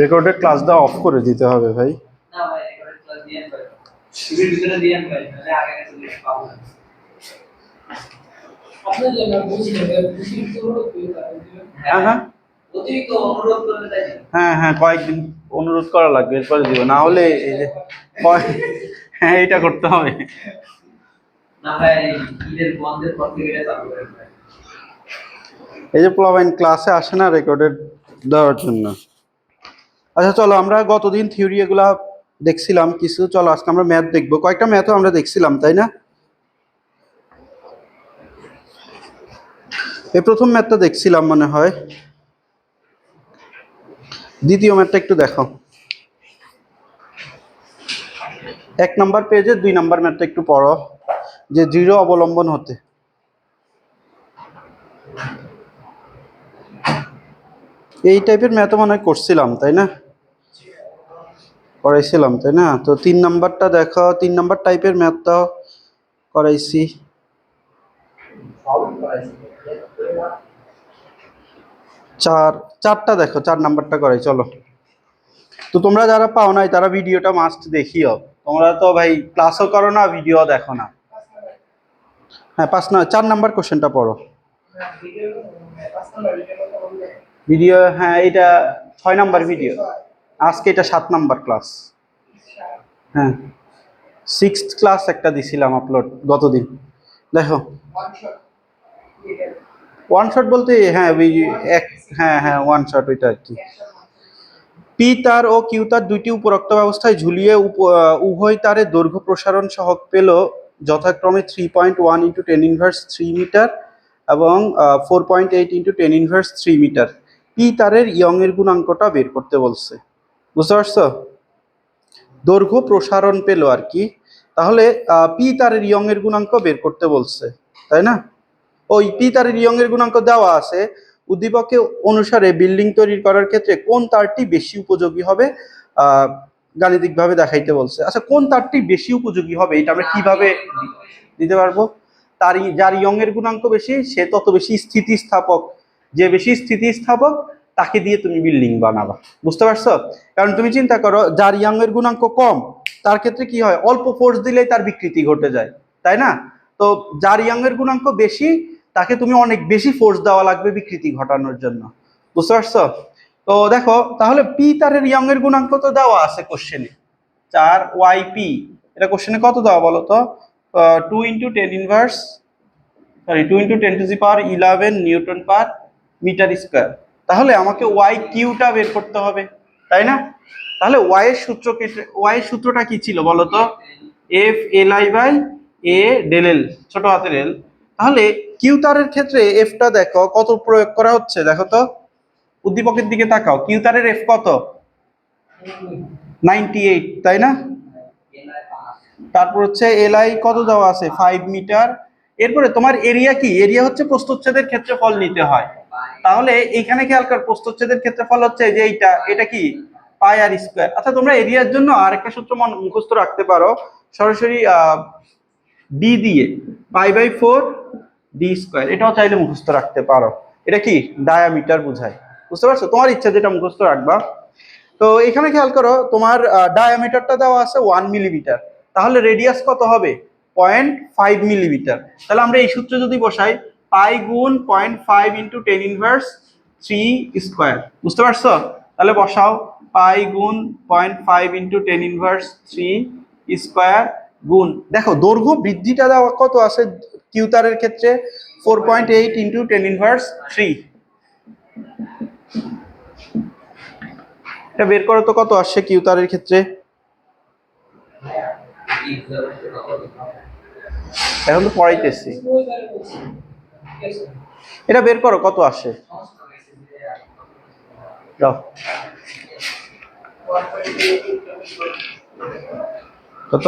Recorded ক্লাসটা of করে দিতে হবে ভাই। না ভাই রেকর্ডেড ক্লাস দিয়ে ভাই শিবির ভিতরে দিয়ে ভাই তাহলে আগে কাছে লিখে পাবো না আপনার জন্য বুঝলেন অতিরিক্ত অনুরোধ করে হ্যাঁ অতিরিক্ত অনুরোধ করলে তাই হ্যাঁ কয়েকদিন অনুরোধ করা লাগবে, এরপরে দিব, না হলে এই যে হ্যাঁ এটা করতে হবে না ভাই ঈদের বন্ধের পর থেকে এটা চালু করেন ভাই। এই যে প্লাবাইন ক্লাসে আসে না রেকর্ডেড দেওয়ার জন্য। আচ্ছা চলো, আমরা গতদিন থিওরি এগুলা দেখছিলাম কিছু, চলো আজকে আমরা ম্যাথ দেখবো। কয়েকটা ম্যাথও আমরা দেখছিলাম তাই না? এই প্রথম ম্যাথটা দেখছিলাম মনে হয়, দ্বিতীয় ম্যাথটা একটু দেখো। 1 নাম্বার পেজে 2 নাম্বার ম্যাথটা একটু পড়ো, যে দৃঢ় অবলম্বন হতে। এই টাইপের ম্যাথও মনে হয় করছিলাম তাই না, করাইছিলাম তাই না? তো 3 নাম্বারটা দেখো, 3 নাম্বার টাইপের ম্যাথটাও করাইছি। চারটা দেখো, 4 নাম্বারটা করাই চলো। তো তোমরা যারা পাও নাই তারা ভিডিওটা মাস্ট দেখিও, তোমরা তো ভাই ক্লাসও করো না, ভিডিও দেখো না। হ্যাঁ 4 নাম্বার কোশ্চেনটা পড়ো। ভিডিও হ্যাঁ এটা 6 নাম্বার ভিডিও, আজকে এটা 7 নাম্বার ক্লাস। হ্যাঁ 6th ক্লাস একটা দিছিলাম আপলোড গতদিন, দেখো। ওয়ান শট বলতে হ্যাঁ ওই হ্যাঁ ওয়ান শট ওইটা আর কি। পি তার ও কিউ তার দুইটি উপরোক্ত ব্যবস্থায় ঝুলিয়ে উভয় তারে দৈর্ঘ্য প্রসারণ সহগ পেল যথাক্রমে 3.1 ইন্টু 10⁻³ মিটার এবং 4.8 ইন্টু 10⁻³ মিটার। পি তারের ইয়ং এর গুণাঙ্কটা বের করতে বলছে, বুঝতে পারছো? দৈর্ঘ্য প্রসারণ পেল আর কি, তাহলে পি তারের ইয়ং এর গুণাঙ্ক বের করতে বলছে তাই না? ওই পি তারের ইয়ং এর গুণাঙ্ক দেওয়া আছে। উদ্দীপকে অনুসারে বিল্ডিং তৈরি করার ক্ষেত্রে কোন তারটি বেশি উপযোগী হবে গাণিতিকভাবে দেখাইতে বলছে। আচ্ছা কোন তারটি বেশি উপযোগী হবে এটা আমরা কিভাবে দিতে পারবো? যার ইয়ং এর গুণাঙ্ক বেশি সে তত বেশি স্থিতিস্থাপক, যে বেশি স্থিতিস্থাপক তাকে দিয়ে তুমি বিল্ডিং বানাবা, বুঝতে পারছো? কারণ তুমি চিন্তা করো, যার ইয়ং এর গুণাঙ্ক কম তার ক্ষেত্রে কি হয়, অল্প ফোর্স দিলেই তার বিকৃতি ঘটে যায় তাই না? তো যার ইয়ং এর গুণাঙ্ক বেশি তাকে তুমি অনেক বেশি ফোর্স দেওয়া লাগবে বিকৃতি ঘটানোর জন্য, বুঝতে পারছো? তো দেখো তাহলে পি তারের ইয়ং এর গুণাঙ্ক তো দেওয়া আছে কোশ্চেনে, 4yp। এটা কোশ্চেনে কত দেওয়া বলো তো? 2 into 10⁻11 newton per metre square. তাহলে আমাকে ওয়াই কিউটা বের করতে হবে তাই না? তাহলে ওয়াই এর সূত্রটা কি ছিল বলো তো? F L I by A del L, ছোট হাতের এল। তাহলে কিউ তারের ক্ষেত্রে এফটা দেখো কত প্রয়োগ করা হচ্ছে, দেখো তো উদ্দীপকের দিকে তাকাও। কিউ তারের এফ কত? 98 তাই না? তারপর হচ্ছে এলআই কত দেওয়া আছে? 5 মিটার। এরপরে তোমার এরিয়া কি? এরিয়া হচ্ছে প্রস্থচ্ছেদের ক্ষেত্রফল নিতে হয়। তাহলে এখানে খেয়াল কর, প্রস্থচ্ছেদের ক্ষেত্রফল হচ্ছে যে এটা কি পাই আর স্কয়ার। আচ্ছা তোমরা এরিয়ার জন্য আরেকটা সূত্র মুখস্থ রাখতে পারো, সরাসরি ডি দিয়ে, পাই/4 ডি স্কয়ার, এটাও চাইলে মুখস্থ রাখতে পারো। এটা কি ডায়ামিটার বোঝায়, বুঝতে পারছো? তোমার ইচ্ছা যেটা মুখস্থ রাখবা। তো এখানে খেয়াল করো, তোমার ডায়ামিটারটা দেওয়া আছে 1 মিলিমিটার, তাহলে রেডিয়াস কত হবে? 0.5 মিলিমিটার। তাহলে আমরা এই সূত্র যদি বসাই, পাই গুণ 0.5 ইন্টু 10⁻³ স্কোয়ার, বুঝতে পারছো? তাহলে বসাও পাই গুণ 0.5 ইন্টু 10⁻³ স্কোয়ার গুণ, দেখো দৈর্ঘ্য বৃদ্ধিটা দেওয়া কত আছে কিউ তারের ক্ষেত্রে? 4.8 ইন্টু 10⁻³। এটা বের করো তো কত আসছে কিউ তারের ক্ষেত্রে? এখন তো পড়াইতেছি, এটা বের করো কত আসে। কত?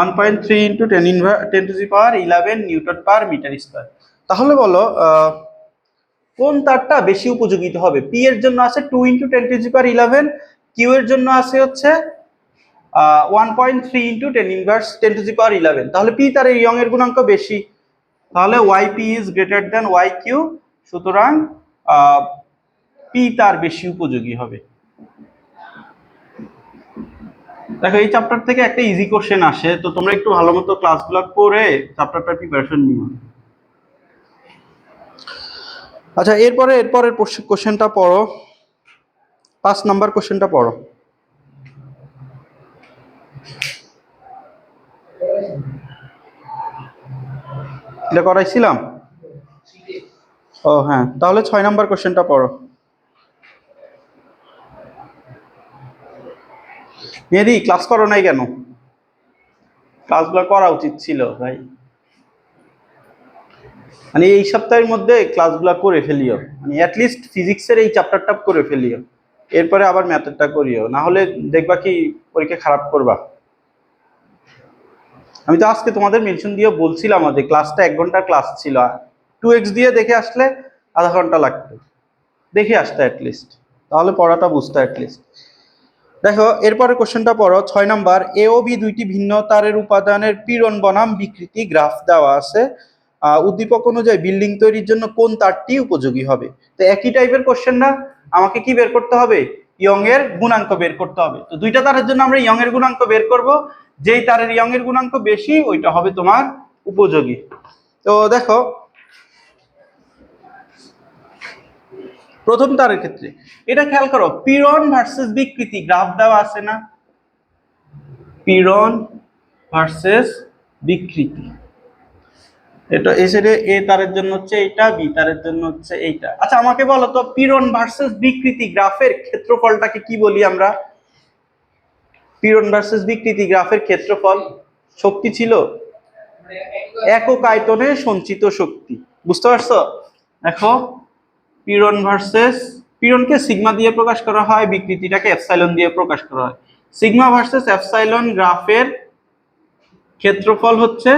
1.3 into 10⁻11 newton per metre square. তাহলে বলো কোন তারটা বেশি উপযোগিত হবে? পি এর জন্য আছে 2 ইন্টু 10⁻11, কিউ এর জন্য আছে হচ্ছে 1.3 ইন্টু 10⁻11। তাহলে পি তারের ইয়ং এর গুণাঙ্ক বেশি, তাহলে yp is greater than yq, সুতরাং পি তার বেশি উপযোগী হবে। দেখো এই চ্যাপ্টার থেকে একটা ইজি কোশ্চেন আসে, তো তোমরা একটু ভালো মতো ক্লাসগুলো করে চ্যাপ্টারটা প্রিপারেশন নিও। আচ্ছা, এরপরের কোশ্চেনটা পড়ো, 5 নাম্বার কোশ্চেনটা পড়ো। এটা করাইছিলাম? ও হ্যাঁ, তাহলে 6 নাম্বার কোশ্চেনটা পড়ো। মেহেদি ক্লাস করো নাই কেন? ক্লাসগুলো করা উচিত ছিল ভাই, মানে এই সপ্তাহের মধ্যে ক্লাসগুলো করে ফেলিও, মানে অ্যাটলিস্ট ফিজিক্সের এই চ্যাপ্টারটা করে ফেলিও, এরপরে আবার ম্যাথেরটা করিও, না হলে দেখবা কি পরীক্ষা খারাপ করবা। আমি তো আজকে তোমাদের মেনশন দিয়ে বলছিলাম যে ক্লাসটা 1 ঘন্টার ক্লাস ছিল, 2x দিয়ে দেখে আসলে আধা ঘন্টা লাগতো, দেখে আসতে অ্যাটলিস্ট, তাহলে পড়াটা বুঝতে অ্যাটলিস্ট। দেখো এরপরে কোশ্চেনটা পড়ো, 6 নাম্বার। এ ও বি দুইটি ভিন্ন তারের উপাদানের পীড়ন বনাম বিকৃতি গ্রাফ দেওয়া আছে। উদ্দীপক অনুযায়ী বিল্ডিং তৈরির জন্য কোন তারটি উপযোগী হবে? তো একই টাইপের কোশ্চেন না, আমাকে কি বের করতে হবে? ইয়ং এর গুণাঙ্ক বের করতে হবে। তো দুইটা তারের জন্য আমরা ইয়ং এর গুণাঙ্ক বের করব, যেই তারের ইয়ং এর গুণাঙ্ক বেশি ওইটা হবে তোমার উপযোগী। তো দেখো প্রথম তারের ক্ষেত্রে এটা খেয়াল করো, পীড়ন ভার্সেস বিকৃতি গ্রাফ দেওয়া আছে না, পীড়ন ভার্সেস বিকৃতি, এটা এই সাইডে এ তারের জন্য হচ্ছে এইটা, বি তারের জন্য হচ্ছে এইটা। আচ্ছা আমাকে বলো তো, পীড়ন ভার্সেস বিকৃতি গ্রাফের ক্ষেত্রফলটাকে কি বলি আমরা? পীড়ন ভার্সেস বিকৃতি গ্রাফের ক্ষেত্রফল শক্তি ছিল একক আয়তনে সঞ্চিত শক্তি, বুঝতে পারছো? দেখো পীড়ন ভার্সেস, পীড়নকে সিগমা দিয়ে প্রকাশ করা হয়, বিকৃতিটাকে এপসাইলন দিয়ে প্রকাশ করা হয়। সিগমা ভার্সেস এপসাইলন গ্রাফের ক্ষেত্রফল হচ্ছে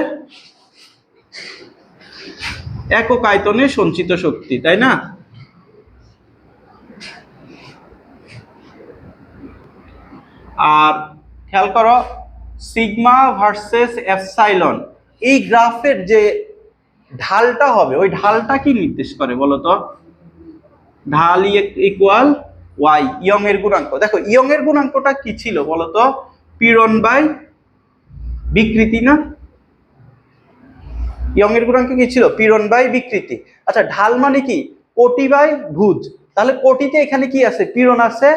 একক আয়তনে সঞ্চিত শক্তি, তাই না? আর খেয়াল করো, সিগমা ভার্সেস এপসাইলন, এই গ্রাফের যে ঢালটা হবে ওই ঢালটা কি নির্দেশ করে বলো তো? ঢাল ইকুয়াল ওয়াই, ইয়ং এর গুণাঙ্ক। দেখো ইয়ং এর গুণাঙ্কটা কি ছিল বলতো? পীড়ন বাই বিকৃতি না? ইয়ং এর গুণাঙ্ক কি ছিল? পীড়ন বাই বিকৃতি। আচ্ছা ঢাল মানে কি? কোটি বাই ভুজ। তাহলে কোটিতে এখানে কি আছে? পীড়ন আছে,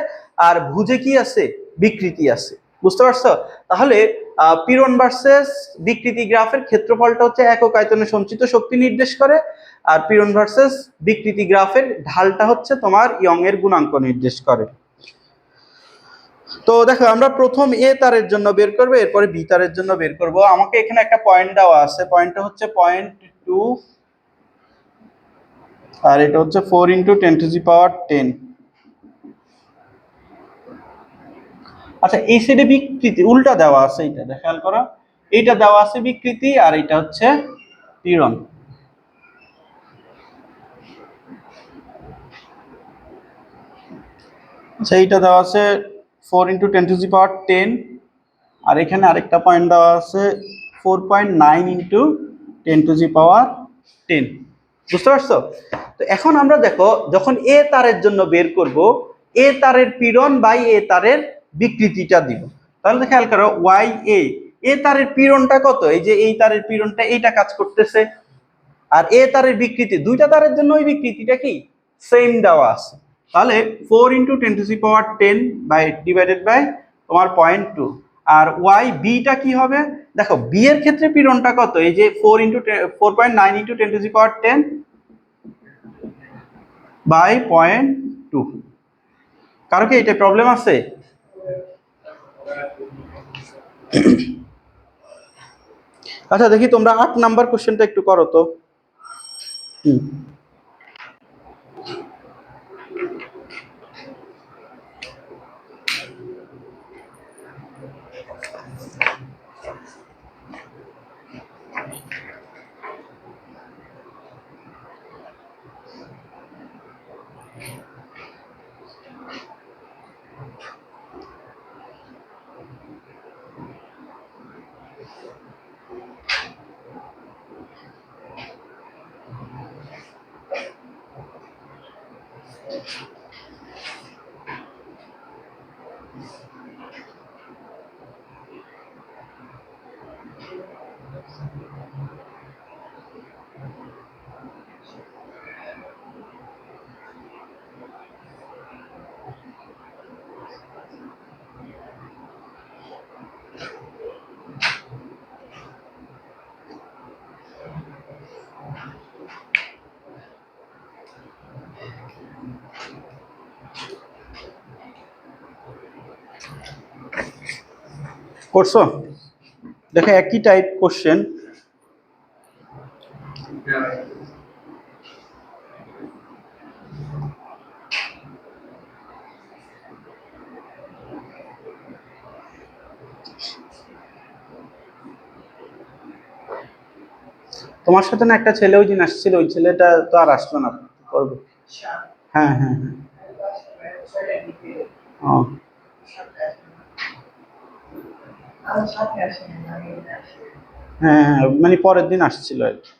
আর ভুজে কি আছে? বিকৃতি আছে, বুঝতে পারছো? তাহলে পীড়ন ভার্সেস বিকৃতি গ্রাফের ক্ষেত্রফলটা হচ্ছে একক আয়তনে সঞ্চিত শক্তি নির্দেশ করে, আর পীড়ন ভার্সেস বিকৃতি গ্রাফের ঢালটা হচ্ছে তোমার ইয়ং এর গুণাঙ্ক নির্দেশ করে। তো দেখো আমরা প্রথম এ তারের জন্য বের করবো, এরপরে বি তারের জন্য বের করব। আমাকে এখানে একটা পয়েন্ট দেওয়া আছে, পয়েন্টটা হচ্ছে 0.2, আর এটা হচ্ছে 4 × 10⁻⁻10। আচ্ছা এই সাইডে বিকৃতি উল্টা দেওয়া আছে, এইটা খেয়াল করো, এইটা দেওয়া আছে বিকৃতি আর এটা হচ্ছে পীড়ন। আচ্ছা এইটা দেওয়া আছে 4 × 10⁻10, আর এখানে আরেকটা পয়েন্ট দেওয়া আছে 4.9 × 10⁻10, বুঝতে পারছো? তো এখন আমরা দেখো যখন এ তারের জন্য বের করব, এ তারের পীড়ন বাই এ তারের বিকৃতিটা দিব। তাহলে খেয়াল করো ওয়াই এ, এ তারের পীড়নটা কত? এই যে এই তারের পীড়নটা এইটা কাজ করতেছে, আর এ তারের বিকৃতি, দুইটা তারের জন্য ওই বিকৃতিটা কি সেম দেওয়া আছে। তাহলে 4 × 10⁻10 বাই ডিভাইডেড বাই তোমার 0.2, আর ওয়াই বিটা কি হবে? দেখো বি এর ক্ষেত্রে পীড়নটা কত? এই যে 4.9 × 10⁻10 বাই 0.2। কারো কি এটা প্রবলেম আছে? আচ্ছা দেখি তোমরা 8 নাম্বার কোশ্চেনটা একটু করো তো। করছো? দেখো একই টাইপ কোশ্চেন। তোমার সাথে না একটা ছেলে ওই দিন আসছিল, ওই ছেলেটা তো আর আসলো না, করবে। হ্যাঁ হ্যাঁ হ্যাঁ। ও, হ্যাঁ হ্যাঁ, মানে পরের দিন আসছিল আর কি।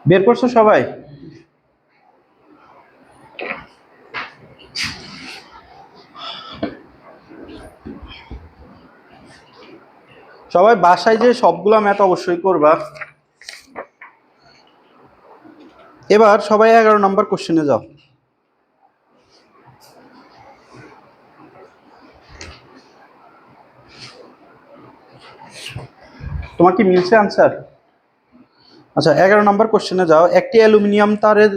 বের করছো সবাই? সবাই বাসায় যে সবগুলা ম্যাথ অবশ্যই করবা। এবার সবাই 11 নম্বর কোশ্চেনে যাও। তোমার কি মিলছে আনসার? আচ্ছা, 11 নম্বর কোশ্চেনে যাও। একটি অ্যালুমিনিয়াম তারের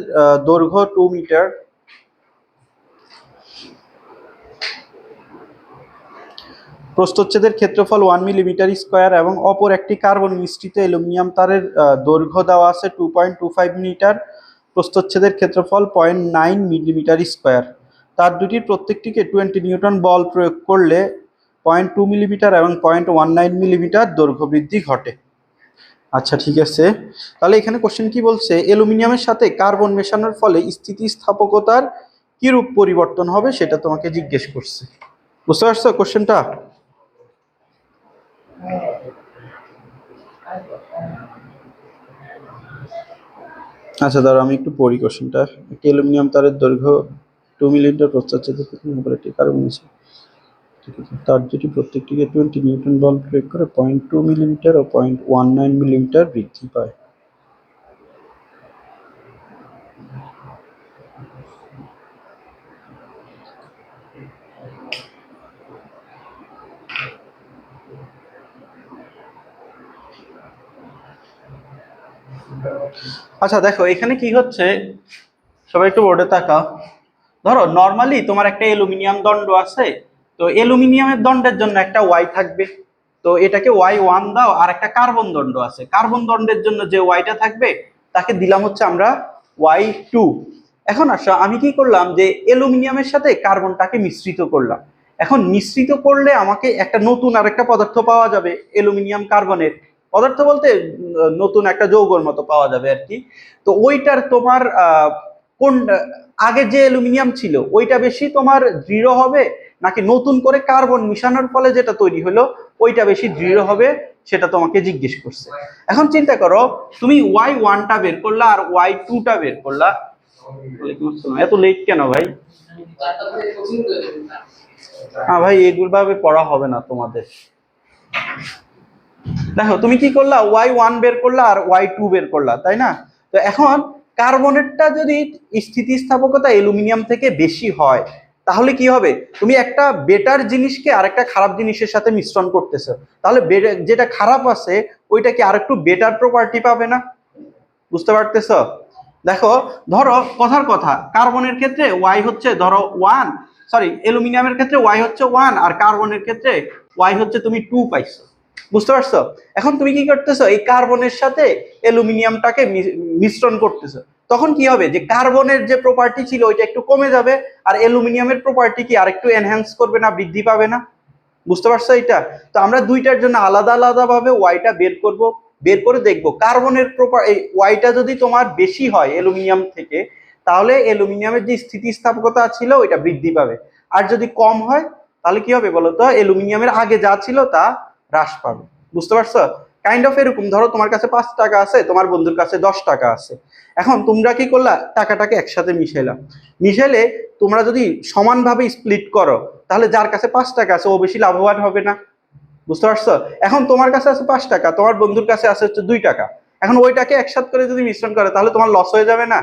দৈর্ঘ্য 2 মিটার, প্রস্থচ্ছেদের ক্ষেত্রফল 1 মিলিমিটার স্কোয়ার এবং অপর একটি কার্বন মিশ্রিত অ্যালুমিনিয়াম তারের দৈর্ঘ্য দেওয়া আছে 2.25 মিটার, প্রস্থচ্ছেদের ক্ষেত্রফল 0.9 মিলিমিটার স্কোয়ার। তার দুটির প্রত্যেকটিকে 20 নিউটন বল প্রয়োগ করলে 0.2 মিলিমিটার এবং 0.19 মিলিমিটার দৈর্ঘ্য বৃদ্ধি ঘটে। আচ্ছা ঠিক আছে, তাহলে এখানে কোশ্চেন কি বলছে, অ্যালুমিনিয়ামের সাথে কার্বন মেশানোর ফলে স্থিতিস্থাপকতার কিরূপ পরিবর্তন হবে সেটা তোমাকে জিজ্ঞেস করছে। বুঝতে পারছো কোশ্চেনটা? আচ্ছা ধরো আমি একটু পড়ি কোশ্চেনটা। একটি অ্যালুমিনিয়াম তারের দৈর্ঘ্য 2 মিলিমিটার, প্রস্থচ্ছেদের উপরে একটি কার্বন আছে, ঠিক আছে, তার দুটি প্রত্যেকটিকে 20 নিউটন বল প্রয়োগ করে 0.2 মিলিমিটার ও 0.19 মিলিমিটার বৃদ্ধি পায়। আচ্ছা দেখো এখানে কি হচ্ছে, সবাই একটু বোর্ডে তাকাও। ধরো নর্মালি তোমার একটা অ্যালুমিনিয়াম দণ্ড আছে, তো অ্যালুমিনিয়ামের দণ্ডের জন্য একটা ওয়াই থাকবে, তো এটাকে y1 দাও। আর একটা কার্বন দণ্ড আছে, কার্বন দণ্ডের জন্য যে ওয়াইটা থাকবে তাকে দিলাম হচ্ছে আমরা y2। এখন আসো আমি কি করলাম, যে অ্যালুমিনিয়ামের সাথে কার্বনটাকে মিশ্রিত করলাম। এখন মিশ্রিত করলে আমাকে একটা নতুন আরেকটা পদার্থ পাওয়া যাবে, অ্যালুমিনিয়াম কার্বনের পদার্থ বলতে নতুন একটা যৌগর মতো পাওয়া যাবে আর কি। তো ওইটার তোমার কোন আগে যে অ্যালুমিনিয়াম ছিল ওইটা বেশি তোমার দৃঢ় হবে, নাকি নতুন করে কার্বন মিশানোর ফলে যেটা তৈরি হলো ওইটা বেশি দৃঢ় হবে, সেটা তোমাকে জিজ্ঞেস করছে। এখন চিন্তা করো, তুমি y1টা বের করলা আর y2টা বের করলা। ওয়ালাইকুম আসসালাম, এত লেট কেন ভাই? হ্যাঁ ভাই, এগুলো ভাবে পড়া হবে না তোমাদের। দেখো তুমি কি করলা, y1 বের করলা আর y2 বের করলা, তাই না? তো এখন কার্বনেরটা যদি স্থিতিস্থাপকতা অ্যালুমিনিয়াম থেকে বেশি হয় তাহলে কি হবে, তুমি একটা বেটার জিনিসকে আরেকটা খারাপ জিনিসের সাথে মিশ্রণ করতেছো, তাহলে যেটা খারাপ আছে ওইটা কি আরেকটু বেটার প্রপার্টি পাবে না? বুঝতে পারতেছো? দেখো ধরো কথার কথা, কার্বনের ক্ষেত্রে ওয়াই হচ্ছে ধরো 1, সরি অ্যালুমিনিয়ামের ক্ষেত্রে ওয়াই হচ্ছে 1 আর কার্বনের ক্ষেত্রে ওয়াই হচ্ছে তুমি 2 পাইছো। বুঝতে পারছো? এখন তুমি কি করতেছো, এই কার্বনের সাথে অ্যালুমিনিয়ামটাকে মিশ্রণ করতেছো, তখন কি হবে, যে কার্বনের যে প্রপার্টি ছিল ওইটা একটু কমে যাবে, আর অ্যালুমিনিয়ামের প্রপার্টি কি আরেকটু এনহ্যান্স করবে না, বৃদ্ধি পাবে না? বুঝতে পারছো এটা? তো আমরা দুইটার জন্য আলাদা আলাদা ভাবে ওয়াইটা বের করব, বের করে দেখব কার্বনের ওয়াইটা যদি তোমার বেশি হয় অ্যালুমিনিয়াম থেকে, তাহলে অ্যালুমিনিয়ামের যে স্থিতিস্থাপকতা ছিল ওইটা বৃদ্ধি পাবে। আর যদি কম হয় তাহলে কি হবে বলতো, অ্যালুমিনিয়ামের আগে যা ছিল তা হ্রাস পাবে। বুঝতে পারছো? কাইন্ড অফ এরকম, ধরো তোমার কাছে 5 টাকা আছে, তোমার বন্ধুর কাছে 10 টাকা আছে। এখন তোমরা কি করলা, টাকাটাকে একসাথে মিশাইলা, মিশাইলে তোমরা যদি সমানভাবে স্প্লিট করো তাহলে যার কাছে 5 টাকা আছে ও বেশি লাভবান হবে না? বুঝতে পারছো? এখন তোমার কাছে আছে 5 টাকা, তোমার বন্ধুর কাছে আছে হচ্ছে 2 টাকা, এখন ওইটাকে একসাথে করে যদি মিশ্রণ করে তাহলে তোমার লস হয়ে যাবে না?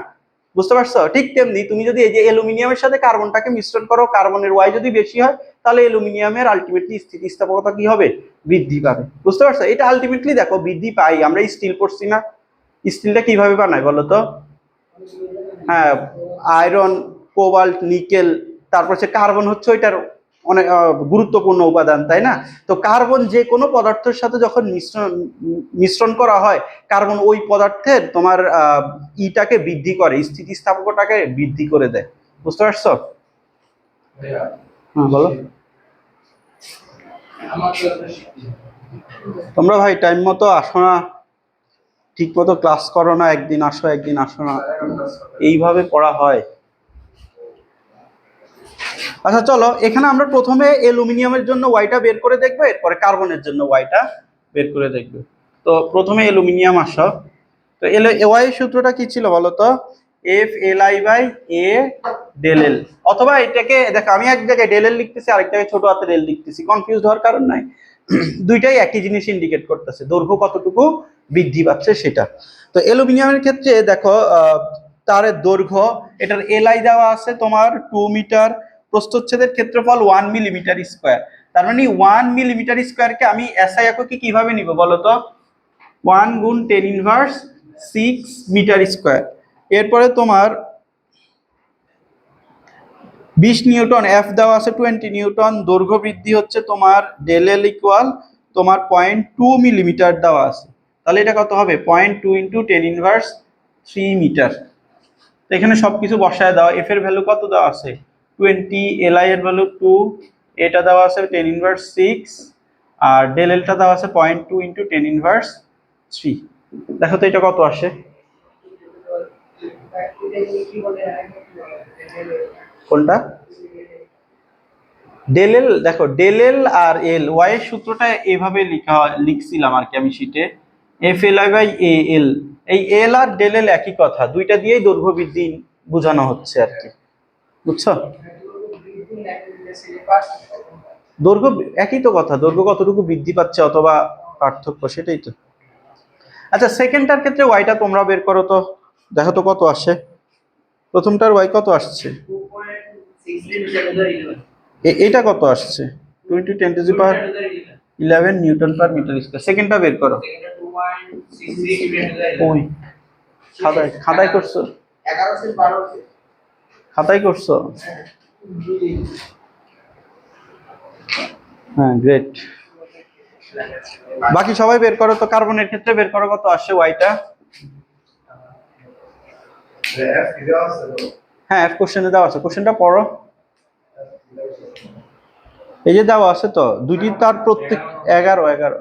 বুঝতে পারছো? ঠিক তেমনি তুমি যদি এই যে অ্যালুমিনিয়ামের সাথে কার্বনটাকে মিশ্রণ করো, কার্বনের ওয়াই যদি বেশি হয় তাহলে অ্যালুমিনিয়ামের আলটিমেটলি স্থিতিস্থাপকতা কি হবে, বৃদ্ধি পাবে। বুঝতে পারছো? এটা আলটিমেটলি দেখো বৃদ্ধি পাই, আমরা স্টিল পড়ছি না, স্টিলটা কিভাবে বানায় বলো তো? হ্যাঁ, আয়রন, কোবাল্ট, নিকেল, তারপর হচ্ছে কার্বন হচ্ছে ওইটার অনেক গুরুত্বপূর্ণ উপাদান, তাই না? তো কার্বন যে কোনো পদার্থের সাথে যখন মিশ্রণ করা হয়, কার্বন ওই পদার্থের তোমার ইটাকে বৃদ্ধি করে, স্থিতিস্থাপকতাকে বৃদ্ধি করে দেয়। বুঝতে পারছো? হ্যাঁ বলো। তোমরা ভাই টাইম মতো আসো না, ঠিক মতো ক্লাস করো না, একদিন আসো একদিন আসো না, এইভাবে পড়া হয়? আচ্ছা চলো, এখানে আমরা প্রথমে অ্যালুমিনিয়ামের জন্য ওয়াইটা বের করে দেখবো, এরপরে কার্বনের জন্য ওয়াইটা বের করে দেখবো। তো প্রথমে অ্যালুমিনিয়াম আসো। তো ওয়াই এর সূত্রটা কি ছিল বলো তো? F L I by A del L. অথবা এটাকে দেখো, আমি এক জায়গায় ডেল এল লিখতেছি, আরেক জায়গায় ছোট হাতের এল লিখতেছি, কনফিউজ হওয়ার কারণ নাই। দুইটাই একই জিনিস ইন্ডিকেট করতেছে, দৈর্ঘ্য কতটুকু বৃদ্ধি পাচ্ছে সেটা। তো অ্যালুমিনিয়ামের ক্ষেত্রে দেখো, তারের দৈর্ঘ্য, এটার এলআই দেওয়া আছে তোমার 2 মিটার, প্রস্থচ্ছেদের ক্ষেত্রফল 1 মিলিমিটার স্কোয়ার। তার মানে 1 মিলিমিটার স্কোয়ারকে আমি এসআই এককে কিভাবে নিব বলো তো? 1 × 10⁻⁶ মিটার স্কোয়ার। এরপরে তোমার 20 নিউটন, এফ দেওয়া আছে 20 নিউটন, দৈর্ঘ্য বৃদ্ধি হচ্ছে তোমার ডেল এল ইকুয়াল তোমার 0.2 মিলিমিটার দেওয়া আছে। তাহলে এটা কত হবে? 0.2 × 10⁻³ মিটার। তো এখানে সবকিছু বসায় দাও। এফ এর ভ্যালু কত দেওয়া আছে? 20, এলআই এর ভ্যালু 2, এটা দেওয়া আছে 10⁻⁶, আর ডেল এলটা দেওয়া আছে 0.2 × 10⁻³ দেখো তো এটা কত আসে? কোনটা? ডেল এল, দেখো ডেল এল আর এল, ওয়াই এর সূত্রটা এভাবে লিখছিলাম আর কি আমি শিটে, F L I by A এল। এই এল আর ডেল এল একই কথা, দুইটা দিয়েই দৈর্ঘ্য বৃদ্ধি বোঝানো হচ্ছে আর কি। বুঝছো? দৈর্ঘ্য একই তো কথা, দৈর্ঘ্য কতটুকু বৃদ্ধি পাচ্ছে অথবা পার্থক্য, সেটাই তো। আচ্ছা সেকেন্ডটার ক্ষেত্রে ওয়াইটা তোমরা বের করো তো, দেখো তো কত আসে। প্রথমটার ওয়াই কত আসছে? এটা কত আসছে? 20 × 10⁻11 নিউটন/মিটার স্কয়ার। সেকেন্ডটা বের করো। ওই খাতায় খাতায় করছো? 11/12 খাতায় করছো? হ্যাঁ গ্রেট। বাকি সবাই বের করো তো, কার্বনের ক্ষেত্রে বের করো কত আসে ওয়াইটা। হ্যাঁ এফ কোশ্চেনে দেওয়া আছে, কোশ্চেনটা পড়ো। এই যে দেওয়া আছে তো, দুইটি তার প্রত্যেক 11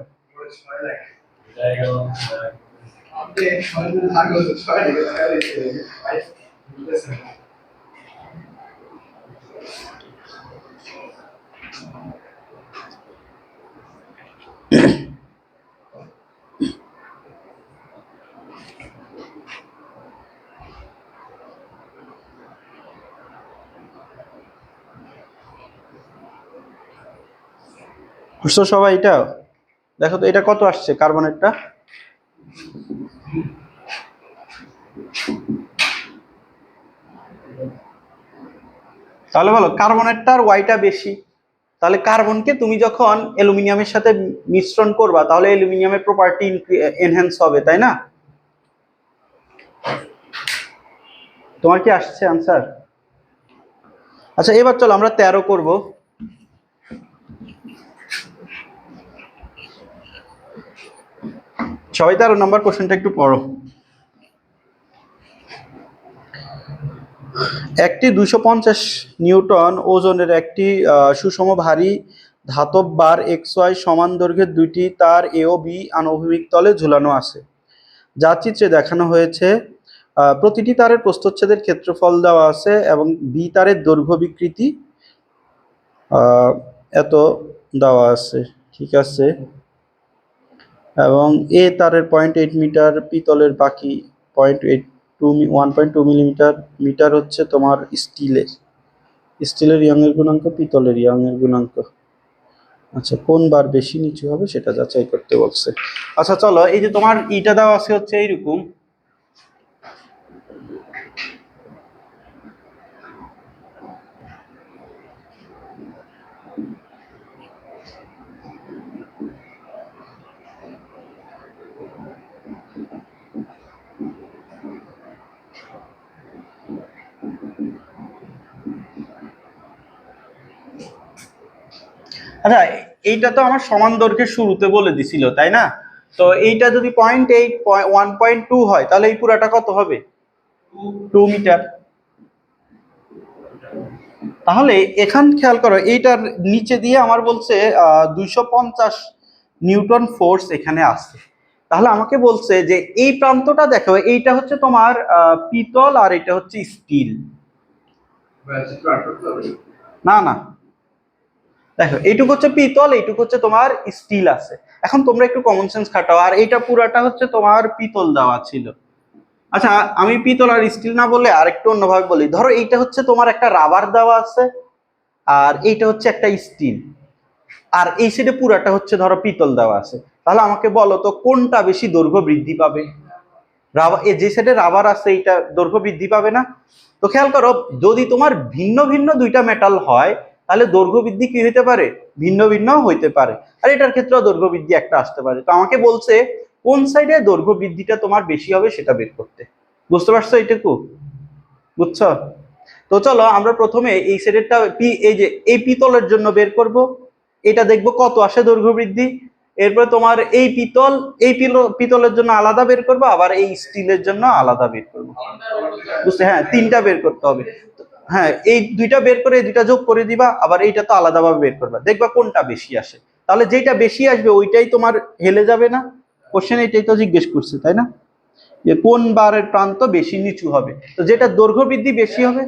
বুঝছো সবাই? এটা দেখো তো এটা কত আসছে কার্বনেরটা। তাহলে বলো কার্বনেরটার ওয়াইটা বেশি, তাহলে কার্বনকে তুমি যখন অ্যালুমিনিয়ামের সাথে মিশ্রণ করবা, তাহলে অ্যালুমিনিয়ামের প্রপার্টি এনহ্যান্স হবে, তাই না? তোমার কি আসছে আনসার? আচ্ছা এবার চলো আমরা 13 করব। সবাই 13 নম্বর কোশ্চেনটা একটু পড়ো। একটি 250 নিউটন ওজনের একটি সুষম ভারী ধাতব বার এক্স ওয়াই সমান দৈর্ঘ্যের দুইটি তার এ ও বি আনুভূমিক তলে ঝুলানো আছে, যা চিত্রে দেখানো হয়েছে। প্রতিটি তারের প্রস্থচ্ছেদের ক্ষেত্রফল দেওয়া আছে এবং বি তারের দৈর্ঘ্য বিকৃতি এত দেওয়া আছে, ঠিক আছে। এবং এ তারের 0.8 মিটার, পিতলের বাকি 1.2 মিলিমিটার, মিটার হচ্ছে তোমার স্টিলের ইয়ংয়ের গুণাঙ্ক, পিতলের ইয়ংয়ের গুণাঙ্ক। আচ্ছা কোন বার বেশি নিচু হবে সেটা যাচাই করতে বলছে। আচ্ছা চলো, এই যে তোমার ইটা দেওয়া আছে হচ্ছে এইরকম, আচ্ছা, এইটা তো আমার সমান দৈর্ঘ্যের শুরুতে বলে দিছিল, তাই না? তো এইটা যদি 0.8 1.2 হয় তাহলে এই পুরাটা কত হবে? 2 মিটার। তাহলে এখান খেয়াল করো, এইটার নিচে দিয়ে আমার বলছে 250 নিউটন ফোর্স এখানে আছে। তাহলে আমাকে বলছে যে এই প্রান্তটা দেখো, এইটা হচ্ছে তোমার পিতল আর এটা হচ্ছে স্টিল। না না, দেখো এইটুকু হচ্ছে পিতল, এইটুকু হচ্ছে তোমার স্টিল আছে। এখন তোমরা একটু কমন সেন্স খাটাও, আর এইটা পুরাটা হচ্ছে তোমার পিতল দেওয়া ছিল। আচ্ছা, আমি পিতল আর স্টিল না বলে আরেকটু অন্যভাবে বলি, ধরো এইটা হচ্ছে তোমার একটা রাবার দেওয়া আছে, আর এইটা হচ্ছে একটা স্টিল, আর এই সাইডে পুরাটা হচ্ছে ধরো পিতল দেওয়া আছে। তাহলে আমাকে বলো তো কোনটা বেশি দৈর্ঘ্য বৃদ্ধি পাবে? রাবার, যে সাইডে রাবার আছে এইটা দৈর্ঘ্য বৃদ্ধি পাবে না? তো খেয়াল করো, যদি তোমার ভিন্ন ভিন্ন দুইটা মেটাল হয় তাহলে দৈর্ঘ্য বৃদ্ধি কি হইতে পারে? ভিন্ন ভিন্ন হইতে পারে। আর এটার ক্ষেত্রেও দৈর্ঘ্য বৃদ্ধি একটা আসতে পারে। তো আমাকে বলছে কোন সাইডে দৈর্ঘ্য বৃদ্ধিটা তোমার বেশি হবে সেটা বের করতে। বুঝতে পারছো এইটুকু? বুঝছো? তো চলো আমরা প্রথমে এই সাইডেরটা এই যে এই পিতলের জন্য বের করব। এটা দেখবো কত আসে দৈর্ঘ্য বৃদ্ধি। এরপরে তোমার এই পিতল, এই পিতলের জন্য আলাদা বের করবো, আবার এই স্টিলের জন্য আলাদা বের করবো। বুঝতে? হ্যাঁ, তিনটা বের করতে হবে। হ্যাঁ, এই দুইটা বের করে এই দুইটা যোগ করে দিবা, আবার এইটা তো আলাদাভাবে বের করবা, দেখবা কোনটা বেশি আসে। তাহলে যেটা বেশি আসবে ওইটাই তোমার হেলে যাবে না? কোশ্চেন এটাই তো জিজ্ঞেস করছে, তাই না? যে কোন বারের প্রান্ত বেশি নিচু হবে, তো যেটা দৈর্ঘ্য বৃদ্ধি বেশি হবে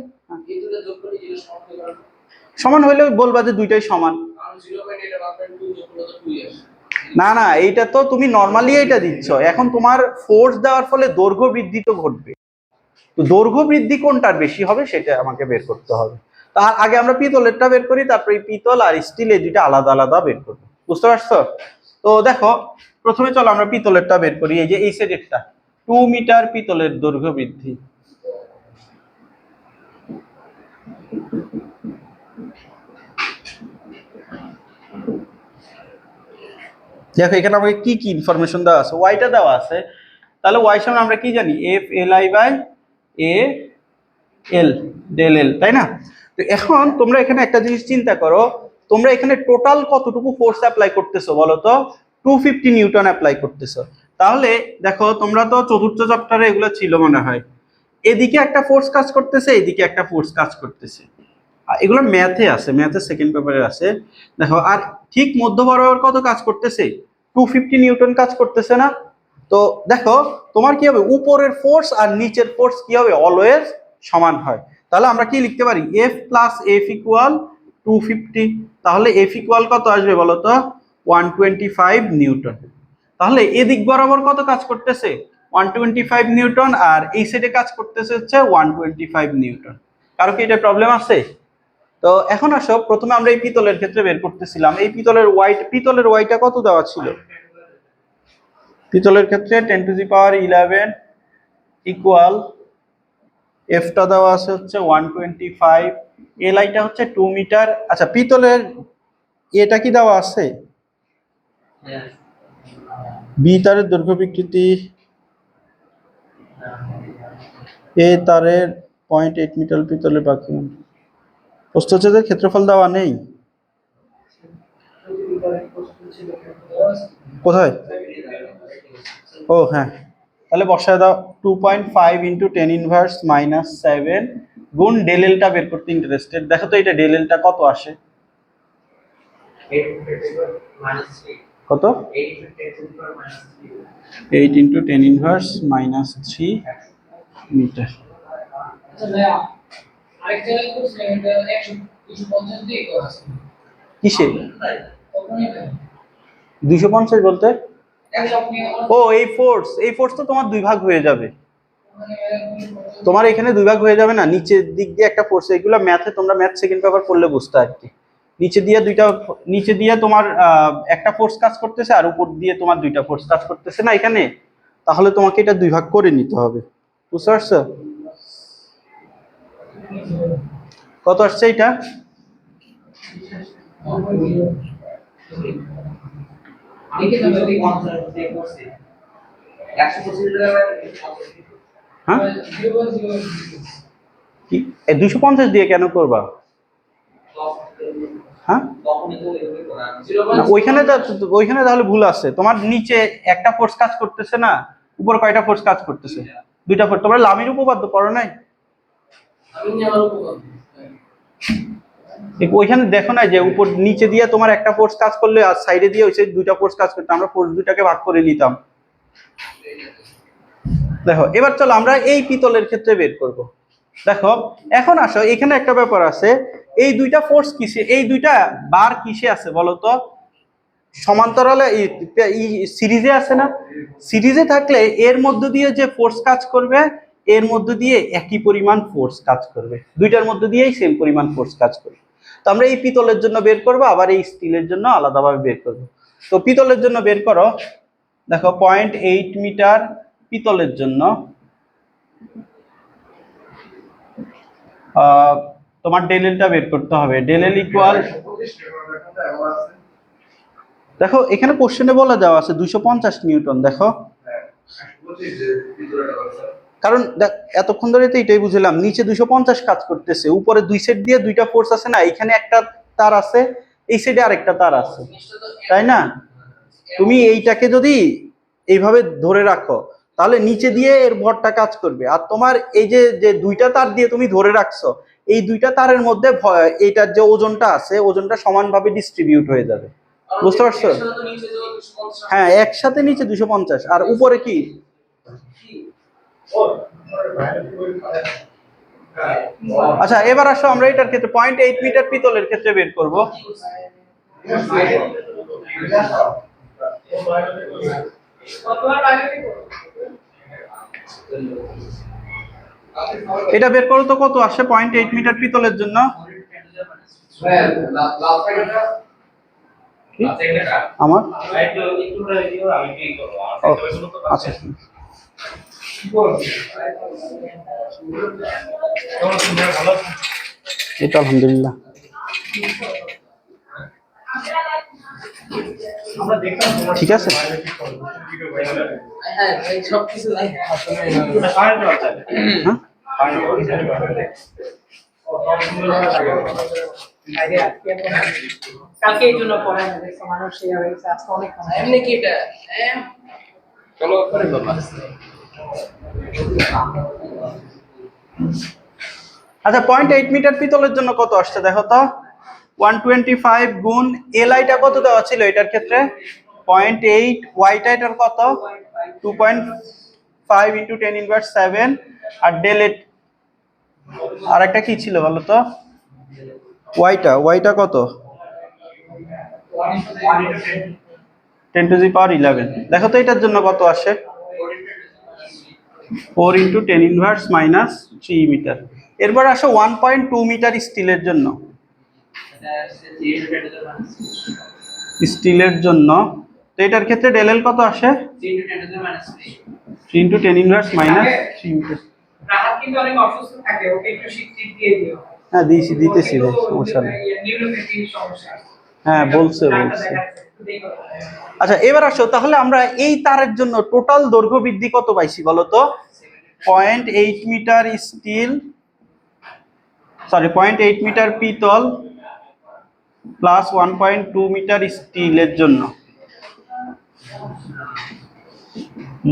সমান হইলে বলবা যে দুইটাই সমান। না না, এইটা তো তুমি নর্মালি এইটা দিচ্ছ, এখন তোমার ফোর্স দেওয়ার ফলে দৈর্ঘ্য বৃদ্ধি তো ঘটবে। তো দৈর্ঘ্য বৃদ্ধি কোনটার বেশি হবে সেটা আমাকে বের করতে হবে। তার আগে আমরা পিতলেরটা বের করি, তারপরে পিতল আর স্টিল এই দুইটা আলাদা আলাদা বের করবো। বুঝতে পারছো? তো দেখো, প্রথমে চলো আমরা পিতলেরটা বের করি। এই যে এই সেটেরটা 2 মিটার পিতলের দৈর্ঘ্য বৃদ্ধি। দেখো এখানে আমাকে কি কি ইনফরমেশন দেওয়া আছে, ওয়াইটা দেওয়া আছে। তাহলে ওয়াই সমান আমরা কি জানি? F L I by A L, del L, তাই না? তো এখন তোমরা এখানে একটা জিনিস চিন্তা করো, তোমরা এখানে টোটাল কতটুকু ফোর্স অ্যাপ্লাই করতেছো বলো তো? 250 নিউটন অ্যাপ্লাই করতেছো। তাহলে দেখো, তোমরা তো চতুর্থ চ্যাপ্টারে এগুলো ছিল মনে হয়। এদিকে একটা ফোর্স কাজ করতেছে, এদিকে একটা ফোর্স কাজ করতেছে। এগুলো ম্যাথে আছে, ম্যাথের সেকেন্ড পেপারে আছে। দেখো, আর ঠিক মধ্য বরাবর কত কাজ করতেছে? 250 নিউটন কাজ করতেছে না? তো দেখো, তোমার কি হবে, উপরের ফোর্স আর নিচের ফোর্স কি হবে? অলওয়েজ সমান হয়। তাহলে আমরা কি লিখতে পারি? F plus F equal 250। তাহলে এফ ইকুয়াল কত আসবে বলো তো? 125 নিউটন। তাহলে এদিক বরাবর কত কাজ করতেছে? 125 নিউটন, আর এই সাইডে কাজ করতেছে হচ্ছে 125 নিউটন। কারো কি এটা প্রবলেম আছে? তো এখন আসো, প্রথমে আমরা এই পিতলের ক্ষেত্রে বের করতেছিলাম, এই পিতলের ওয়াইটা কত দেওয়া ছিল? পিতলের ক্ষেত্রে 10⁻11 ইকুয়াল এফটা দেওয়া আছে হচ্ছে 125, এল আইটা হচ্ছে 2 মিটার। আচ্ছা, পিতলের এটা কি দেওয়া আছে? বি তারের দৈর্ঘ্য বিকৃতি, এ তারের 0.8 মিটার, পিতলের বাকি প্রস্থচ্ছেদের ক্ষেত্রফল দেওয়া নেই। কোথায়? ও হ্যাঁ, তাহলে বসায় দাও। 2.5 ইন্টু 10⁻⁻7 গুণ ডেল এলটা বের করতে ইন্টারেস্টেড। দেখো তো এটা ডেল এলটা কত আসে? কত? 8 ইন্টু 10⁻⁻3 মিটার। কিসে 250 বলতে? ও এই ফোর্স তো তোমার দুই ভাগ হয়ে যাবে। তোমার এখানে দুই ভাগ হয়ে যাবে না, নিচের দিক দিয়ে একটা ফোর্স। এগুলো ম্যাথে তোমরা ম্যাথ সেকেন্ড পেপার পড়লে বুঝতে আর কি। নিচে দিয়ে তোমার একটা ফোর্স কাজ করতেছে, আর উপর দিয়ে তোমার দুইটা ফোর্স কাজ করতেছে না এখানে। তাহলে তোমাকে এটা দুই ভাগ করে নিতে হবে। বুঝতে পারছো? কত আসছে এটা? হ্যাঁ, 250 দিয়ে কেন করবা? হ্যাঁ তখনই তো এভাবে করা না, ওইখানে তাহলে ভুল আছে। তোমার নিচে একটা ফোর্স কাজ করতেছে না, উপর কয়টা ফোর্স কাজ করতেছে? দুইটা ফোর্স। তোমরা লামির উপপাদ্য পড়ো নাই? আমি নেওয়ার উপর ওইখানে দেখো না যে উপর নিচে দিয়ে তোমার একটা ফোর্স কাজ করলে আর সাইডে দিয়ে ওই সাইড দুইটা ফোর্স কাজ করতে, আমরা ফোর্স দুইটাকে ভাগ করে নিতাম। দেখো এবার চলো আমরা এই পিতলের ক্ষেত্রে বের করব। দেখো এখন আসো, এখানে একটা ব্যাপার আছে, এই দুইটা ফোর্স কিসে, এই দুইটা বার কিসে আছে বলো তো? সমান্তরালে সিরিজে আছে না? সিরিজে থাকলে এর মধ্য দিয়ে যে ফোর্স কাজ করবে, এর মধ্য দিয়ে একই পরিমাণ ফোর্স কাজ করবে, দুইটার মধ্য দিয়েই সেম পরিমাণ ফোর্স কাজ করবে। তো আমরা এই পিতলের জন্য বের করব, আবার এই স্টিলের জন্য আলাদাভাবে বের করব। তো পিতলের জন্য বের করো। দেখো 0.8 মিটার পিতলের জন্য তোমার ডেলেলটা বের করতে হবে। ডেলেল ইকুয়াল, দেখো এখানে কোশ্চেনে বলা দেওয়া আছে 250 নিউটন। দেখো কারণ এতক্ষণ ধরে তো এটাই বুঝলাম, নিচে 250 কাজ করতেছে, উপরে দুই সেট দিয়ে দুইটা ফোর্স আছে না, এখানে একটা তার আছে, এই সাইডে আরেকটা তার আছে, তাই না? তুমি এইটাকে যদি এইভাবে ধরে রাখো তাহলে নিচে দিয়ে এর ভরটা কাজ করবে, আর তোমার এই যে যে দুইটা তার দিয়ে তুমি ধরে রাখছো, এই দুইটা তারের মধ্যে এইটার যে ওজনটা আছে, ওজনটা সমানভাবে ডিস্ট্রিবিউট হয়ে যাবে। বুঝতে পারছো? হ্যাঁ, একসাথে নিচে 250 আর উপরে কি? আচ্ছা এবার আসো আমরা এটার ক্ষেত্রে 0.8 মিটার পিতলের ক্ষেত্রে বের করব। এটা বের করো তো কত আসে 0.8 মিটার পিতলের জন্য? আমার আচ্ছা এটা আলহামদুলিল্লাহ। ঠিক আছে, হ্যাঁ সব কিছু নাই কালকে এই জন্য পড়াই না, দেখো মানুষ এই হয়েছে আজকে অনেক এমনি কি এটা চলো করে বাবা। আচ্ছা 0.8 মিটার পিতলের জন্য কত আসছে দেখো তো? 125 গুণ এল আইটা কত দেওয়া ছিল এটার ক্ষেত্রে? 0.8, ওয়াইটা এটার কত? 2.5 ইন্টু 10 ইনভার্স 7, আর ডেল এট আর একটা কি ছিল বলো তো? ওয়াইটা কত? 10 টু দি পাওয়ার 11। দেখো তো এটার জন্য কত আসে? 4 ইন্টু 10 ইনভার্স মাইনাস 3 মিটার। এরপর আসো 1.2 মিটার স্টিলের জন্য। স্টিলের জন্য তো এটার ক্ষেত্রে ডেলেল কত আসে? 3 into 10 inverse minus 3 metre. Rahat কিন্তু অনেক অসুস্থ থাকে, ওকে একটু শীত দিয়ে দিও। হ্যাঁ দিতেছি ভাই, সমস্যা নেই। নিউরোপ্যাথির সমস্যা। হ্যাঁ বলছে। আচ্ছা এবার আসো তাহলে আমরা এই তারের জন্য টোটাল দৈর্ঘ্য বৃদ্ধি কত পাইছি বলো তো? 0.8 মিটার স্টিল, সরি 0.8 মিটার পিতল প্লাস 1.2 মিটার স্টিলের জন্য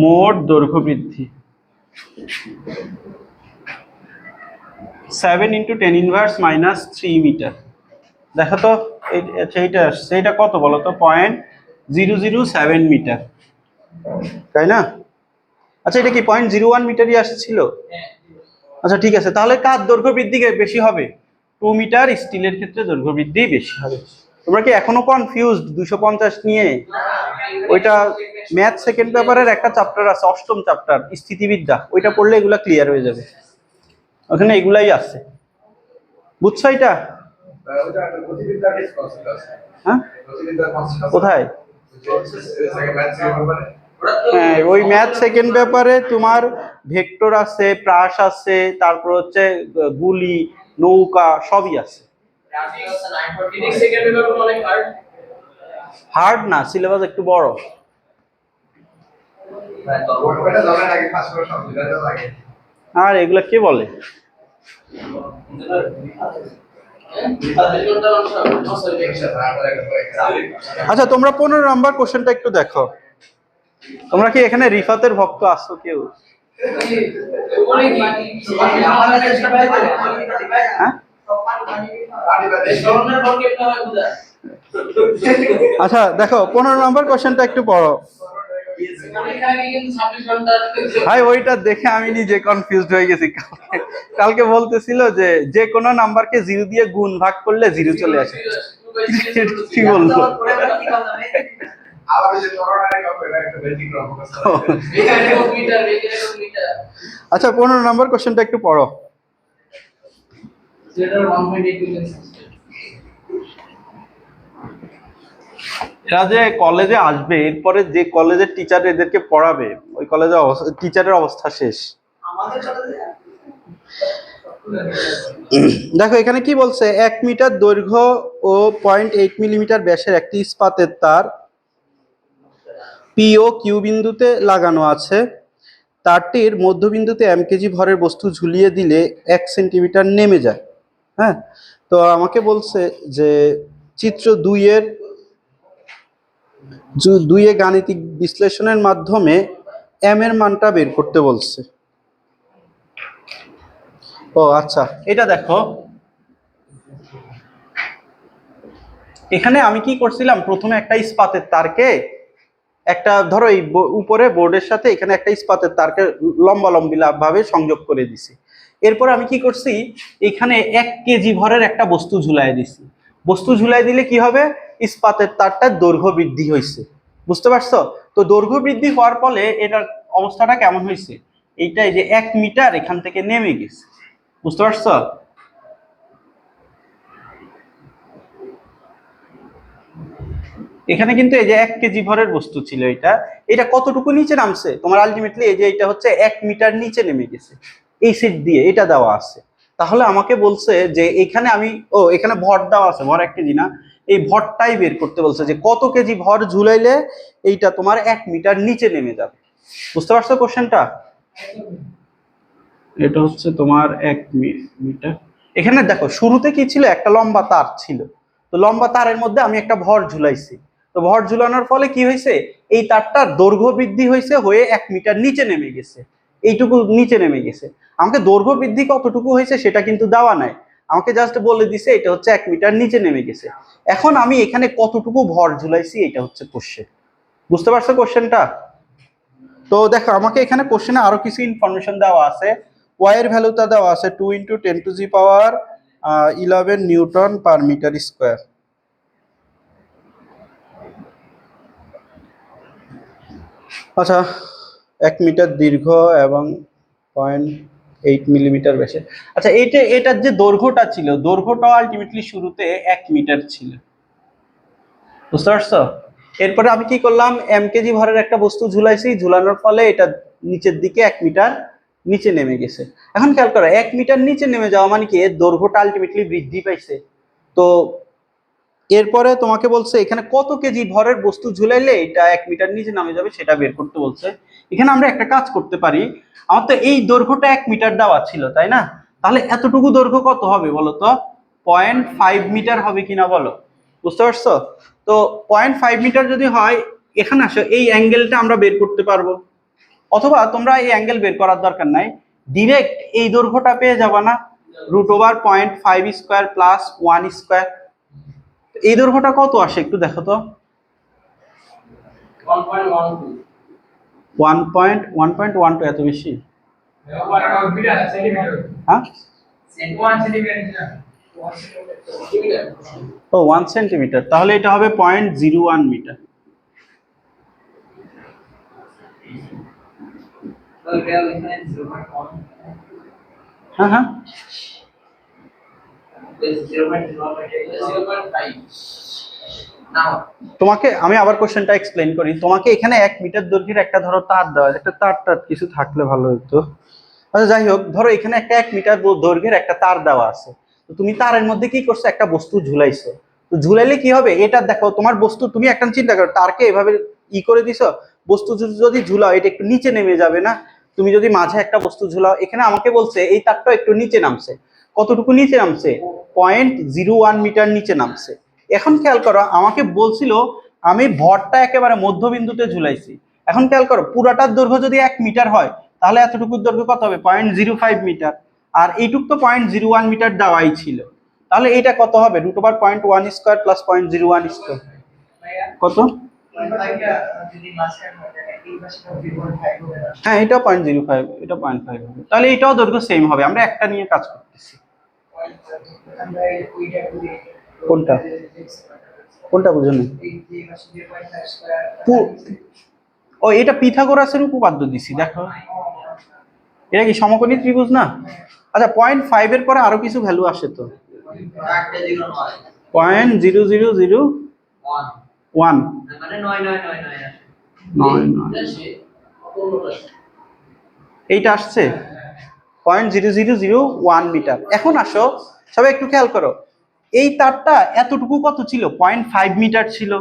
মোট দৈর্ঘ্য বৃদ্ধি 7 ইন্টু 10 ইনভার্স মাইনাস 3 মিটার। দেখো তো সেইটা কত বলো তো? 0.007 মিটার, তাই না? আচ্ছা এটা কি 0.01 মিটারই আসছিল? আচ্ছা ঠিক আছে, তাহলে কার দৈর্ঘ্য বৃদ্ধি বেশি হবে? 2 মিটার স্টিলের ক্ষেত্রে দৈর্ঘ্য বৃদ্ধি বেশি হবে। তোমরা কি এখনো কনফিউজড 250 নিয়ে? ওইটা ম্যাথ সেকেন্ড পেপারের একটা চ্যাপ্টার আছে, অষ্টম চ্যাপ্টার স্থিতিবিদ্যা, ওইটা পড়লে এগুলা ক্লিয়ার হয়ে যাবে, ওখানে এগুলাই আছে। বুঝছো এটা? হ্যাঁ কোথায়? হ্যাঁ ওই ম্যাথ সেকেন্ড পেপারে তোমার ভেক্টর আছে, প্রাস আছে, তারপর হচ্ছে গুলি, নৌকা সবই আছে। হার্ড না, সিলেবাস একটু বড়। আর এগুলা কে বলে? আচ্ছা, তোমরা 15 নম্বর কোশ্চেনটা একটু দেখো। তোমরা কি এখানে রিফাতের ভক্ত আছো কেউ? হ্যাঁ? আচ্ছা দেখো, 15 নম্বর কোশ্চেনটা একটু পড়ো। ভাই ওইটা দেখে আমি নিজে কনফিউজড হয়ে গেছি। কালকে বলতেছিল যে যে কোনো নাম্বারকে 0 দিয়ে গুণ ভাগ করলে 0 চলে আসে। কি বলবো? আচ্ছা 15 নম্বর কোশ্চেনটা একটু পড়ো। এরা যে কলেজে আসবে, এরপরে যে কলেজের টিচার এদেরকে পড়াবে, ওই কলেজের টিচারের অবস্থা শেষ। দেখো এখানে কি বলছে, 1 মিটার দৈর্ঘ্য ও 0.8 মিলিমিটার ব্যাসের একটি ইস্পাতের তার পি ও কিউ বিন্দুতে লাগানো আছে। তারটির মধ্যবিন্দুতে কেজি ভরের বস্তু ঝুলিয়ে দিলে 1 সেন্টিমিটার নেমে যায়। হ্যাঁ, তো আমাকে বলছে যে চিত্র 2 এ গাণিতিক বিশ্লেষণের মাধ্যমে এর মানটা বের করতে বলছে। ও আচ্ছা, এটা দেখো, এখানে আমি কি করছিলাম, প্রথমে একটা ইস্পাতের তারকে একটা ধরো এই উপরে বোর্ডের সাথে এখানে একটা ইস্পাতের তারকে লম্বালম্বি ভাবে সংযোগ করে দিছি। এরপর আমি কি করছি, এখানে 1 কেজি ভরের একটা বস্তু ঝুলাই দিছি। বস্তু ঝুলাই দিলে কি হবে, ইস্পাতের তারটার দৈর্ঘ্য বৃদ্ধি হয়েছে। বুঝতে পারছো? তো দৈর্ঘ্য বৃদ্ধি হওয়ার ফলে এটার অবস্থাটা কেমন হয়েছে, এইটাই যে 1 মিটার এখান থেকে নেমে গেছে। বুঝতে পারছো? এখানে কিন্তু এই যে 1 কেজি ভরের বস্তু ছিল, এটা কতটুকু নিচে নামছে তোমার, আলটিমেটলি এই যে এটা হচ্ছে 1 মিটার নিচে নেমে গেছে। এই সেট দিয়ে এটা দেওয়া আছে। তাহলে আমাকে বলছে যে এখানে এখানে ভর দেওয়া আছে, ভর 1 কেজি না, এই ভরটাই বের করতে বলছে যে কত কেজি ভর ঝুলাইলে এইটা তোমার 1 মিটার নিচে নেমে যাবে। বুঝতে পারছো কোশ্চেনটা? এটা হচ্ছে তোমার 1 মিটার। এখানে দেখো শুরুতে কি ছিল, একটা লম্বা তার ছিল। তো লম্বা তারের মধ্যে আমি একটা ভর ঝুলাইছি। তো ভর ঝুলানোর ফলে কি হয়েছে, এই তারটার দৈর্ঘ্য বৃদ্ধি হয়েছে, হয়ে 1 মিটার নিচে নেমে গেছে। এইটুকু নিচে নেমে গেছে। আমাকে দৈর্ঘ্য বৃদ্ধি কতটুকু হয়েছে সেটা কিন্তু দেওয়া নাই, আমাকে জাস্ট বলে দিছে এটা হচ্ছে 1 মিটার নিচে নেমে গেছে। এখন আমি এখানে কতটুকু ভর ঝুলাইছি এটা হচ্ছে কোশ্চেন। বুঝতে পারছো কোশ্চেনটা? তো দেখো আমাকে এখানে কোশ্চেনে আরো কিছু ইনফরমেশন দেওয়া আছে। ওয়াই এর ভ্যালুটা দেওয়া আছে 2 × 10⁻11 নিউটন পার মিটার স্কোয়ার। আচ্ছা, 1 মিটার দীর্ঘ এবং 0.8 মিলিমিটার ব্যাসে। আচ্ছা, এটার যে দৈর্ঘ্যটা ছিল, দৈর্ঘ্যটা আলটিমেটলি শুরুতে 1 মিটার ছিল। বুঝতে পারছো? এরপরে আমি কি করলাম, কেজি ভরের একটা বস্তু ঝুলাইছি, ঝুলানোর ফলে এটা নিচের দিকে 1 মিটার নিচে নেমে গেছে। এখন খেয়াল করো, 1 মিটার নিচে নেমে যাওয়া মানে কি, এর দৈর্ঘ্যটা আলটিমেটলি বৃদ্ধি পাইছে। তো এরপরে তোমাকে বলছে এখানে কত কেজি ভরের বস্তু ঝুলাইলে এটা 1 মিটার নিচে নামে যাবে সেটা বের করতে বলছে। এখানে আমরা একটা কাজ করতে পারি, আমার তো এই দৈর্ঘ্যটা 1 মিটার দেওয়া ছিল, তাই না? তাহলে এতটুকু দৈর্ঘ্য কত হবে বলো তো, 0.5 মিটার হবে কিনা বলো। বুঝতে পারছো? তো 0.5 মিটার যদি হয়, এখানে আসো, এই অ্যাঙ্গেলটা আমরা বের করতে পারবো। অথবা তোমরা এই অ্যাঙ্গেল বের করার দরকার নাই, ডিরেক্ট এই দৈর্ঘ্যটা পেয়ে যাবা না, √0.5 স্কোয়ার প্লাস 1 স্কোয়ার। এই দৈর্ঘ্যটা কত আসে একটু দেখো তো। 1.12 এত বেশি? হ্যাঁ, ও 1 সেন্টিমিটার, তাহলে এটা হবে 0.01 মিটার। হ্যাঁ হ্যাঁ, তোমাকে আমি আবার কোশ্চেনটা এক্সপ্লেইন করি। তোমাকে এখানে 1 মিটার দৈর্ঘ্যের একটা ধরো তার দেওয়া আছে, একটা তার কিছু থাকলে ভালো হতো। আচ্ছা যাই হোক, ধরো এখানে একটা 1 মিটার দৈর্ঘ্যের একটা তার দেওয়া আছে। তো তুমি তারের মধ্যে কি করছো, একটা বস্তু ঝুলাইছো। তো ঝুলাইলে কি হবে, এটা দেখো তোমার বস্তু, তুমি একটা চিন্তা করো, তারকে এভাবে করে দিছো, বস্তু যদি ঝুলাও এটা একটু নিচে নেমে যাবে না? তুমি যদি মাঝে একটা বস্তু ঝুলাও, এখানে আমাকে বলছে এই তারটা একটু নিচে নামছে। কতটুকু নিচে নামছে? 0.01 মিটার নিচে নামছে। এখন খেয়াল করো, আমাকে বলছিল আমি ভরটা একেবারে মধ্যবিন্দুতে ঝুলাইছি। এখন খেয়াল করো, পুরাটার দৈর্ঘ্য যদি 1 মিটার হয়, তাহলে এতটুকুর দৈর্ঘ্য কত হবে? 0.05 মিটার। আর এইটুক তো 0.01 মিটার দেওয়াই ছিল, তাহলে এটা কত হবে? √0.1 স্কয়ার প্লাস 0.01 স্কয়ার কত? হ্যাঁ, এটাও 0.05, এটা 0.5 হবে, তাহলে এটাও দৈর্ঘ্য সেম হবে। আমরা একটা নিয়ে কাজ করতেছি। কোনটা কোনটা বুঝুন? ও, এটা পিথাগোরাসের উপপাদ্য দিছি, দেখো। এটা কি সমকোণী ত্রিভুজ না? আচ্ছা, 0.5 এর পরে আরো কিছু ভ্যালু আসে তো। 0.0001 এইটা আসছে 0.0001 মিটার। এখন আসো সবাই একটু খেয়াল করো, এই তারটা এতটুকু কত ছিল? 0.5 মিটার ছিল।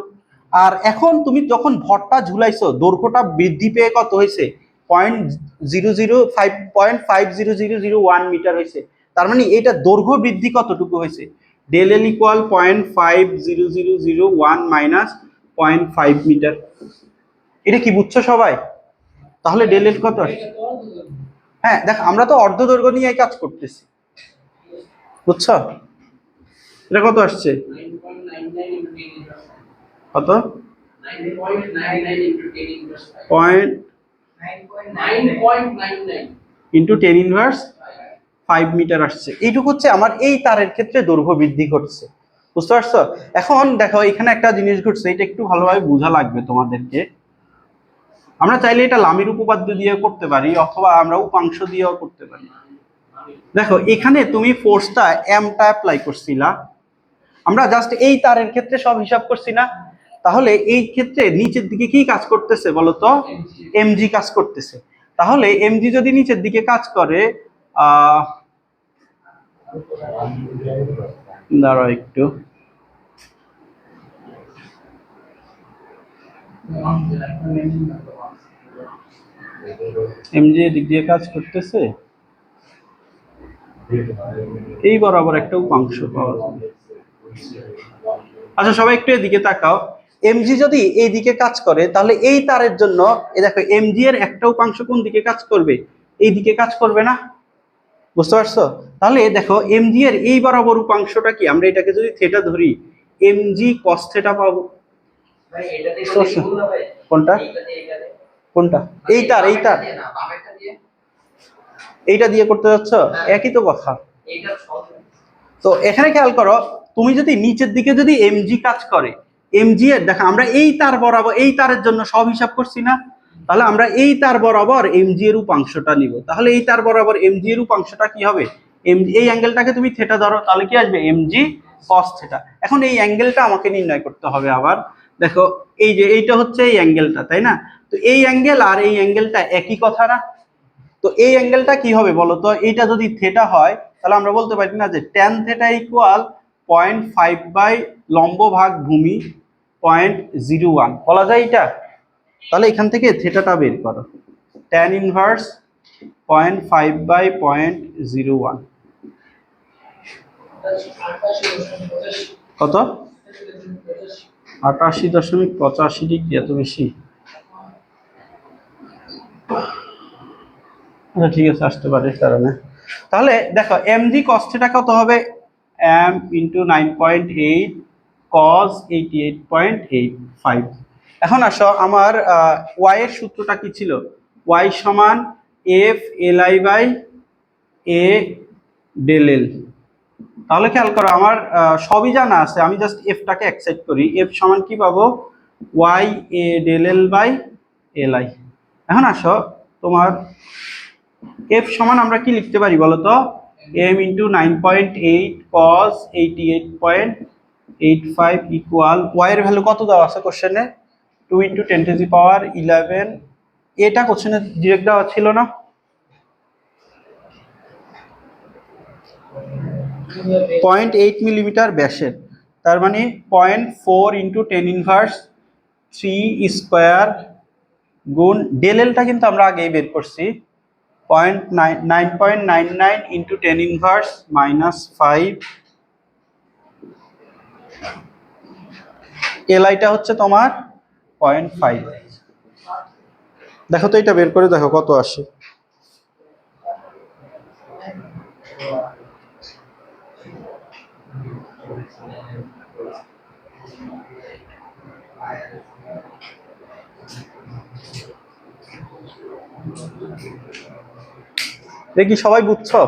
আর এখন তুমি যখন ভরটা ঝুলাইছো, দৈর্ঘ্যটা বৃদ্ধি পেয়ে কত হয়েছে? 0.0001 মিটার হয়েছে। তার মানে এটা দৈর্ঘ্য বৃদ্ধি কতটুকু হয়েছে? Del L equal 0.50001 minus 0.5 metre. এটা কি বুঝছো সবাই? তাহলে ডেল এল কত আসছে? হ্যাঁ দেখ, আমরা তো অর্ধ দৈর্ঘ্য নিয়ে কাজ করতেছি, বুঝছো? এটা কত আসছে? কত? পয়েন্ট ইন্টু 10⁻5 মিটার আসছে। এইটুকু হচ্ছে আমার এই তারের ক্ষেত্রে দৈর্ঘ্য বৃদ্ধি করছে, বুঝতে পারছো? এখন দেখো, এখানে একটা জিনিস ঘটছে, এটা একটু ভালোভাবে বোঝা লাগবে তোমাদেরকে। আমরা চাইলে এটা লামির উপপাদ্য দিয়ে করতে পারি, অথবা আমরা উপাংশ দিয়েও করতে পারি। দেখো, এখানে তুমি ফোর্সটা এমটা অ্যাপ্লাই করছিলা, আমরা জাস্ট এই তারের ক্ষেত্রে সব হিসাব করছি না? তাহলে এই ক্ষেত্রে নিচের দিকে কি কাজ করতেছে বলতো? এমজি কাজ করতেছে। তাহলে এমজি যদি নিচের দিকে কাজ করে, দাঁড়াও একটু, এমজি এদিক দিয়ে কাজ করতেছে, এই বরাবর একটা উপাংশ পাওয়া যাবে। আচ্ছা, সবাই একটু এদিকে তাকাও। এমজি যদি এই দিকে কাজ করে, তাহলে এই তারের জন্য এই দেখো, এমজি এর একটা উপাংশ কোন দিকে কাজ করবে? এই দিকে কাজ করবে না? বুঝতে পারছো? তাহলে দেখো, এমজি এর এই বরাবর উপাংশটা কি? আমরা এটাকে যদি থিটা ধরি, এমজি কস থিটা পাবো। কোনটা কোনটা? এই তার এইটা দিয়ে করতে যাচ্ছ? একই তো কথা। তো এখানে খেয়াল করো, তুমি যদি নিচের দিকে যদি এমজি কাজ করে, এমজি এর দেখো, আমরা এই তার বরাবর, এই তারের জন্য সব হিসাব করছি না? তাহলে আমরা এই তার বরাবর এমজি এর উপাংশটা নিব। তাহলে এই তার বরাবর এমজি এর উপাংশটা কি হবে? এমজি, এই অ্যাঙ্গেলটাকে তুমি থিটা ধরো, তাহলে কি আসবে? MG cos theta. এখন এই অ্যাঙ্গেলটা আমাকে নির্ণয় করতে হবে আবার। দেখো, এই যে এইটা হচ্ছে এই অ্যাঙ্গেলটা, তাই না? তো এই অ্যাঙ্গেল আর এই অ্যাঙ্গেলটা একই কথা না? তো এই অ্যাঙ্গেলটা কি হবে বলতো? এইটা যদি থিটা হয়, তাহলে আমরা বলতে পারি না যে tan থিটা ইকুয়াল 0.5 বাই লম্ব ভাগ ভূমি 0.01 বলা যায় এটা? তাহলে এখান থেকে থিটাটা বের করো, tan ইনভার্স 0.5 বাই 0.01 কত? 88.85 ডিগ্রি। এত বেশি? আচ্ছা ঠিক আছে, আসতে পারে কারণে। তাহলে দেখো, এমজি কস থিটা কত হবে? m into 9.8 cos 88.85। এখন আসো, আমার y এর সূত্রটা কি ছিল? y সমান f li by a del L. তাহলে খেয়াল করো, আমার সবই জানা আছে, আমি জাস্ট এফটাকে এক্সাইট করি। এফ সমান কি পাবো? y a del L by li। এখন আসো, তোমার এফ সমান আমরা কি লিখতে পারি বলতো? m into 9.8 cos 88.85 equal y এর ভ্যালু কত দেওয়া আছে কোশ্চেনে? 2 ইন্টু 10⁻11। এটা কোশ্চেনে ডিরেক্ট দেওয়া ছিল না? 0.8 মিলিমিটার ব্যাসের, তার মানে 0.4 ইন্টু 10⁻³ স্কোয়ার গুণ ডেল এলটা কিন্তু আমরা আগেই বের করছি, 9.99 ইন্টু 10 ইনভার্স -5। এলআইটা হচ্ছে তোমার 0.5। দেখো তো এটা বের করে দেখো কত আসে। দেখি সবাই বুঝছো?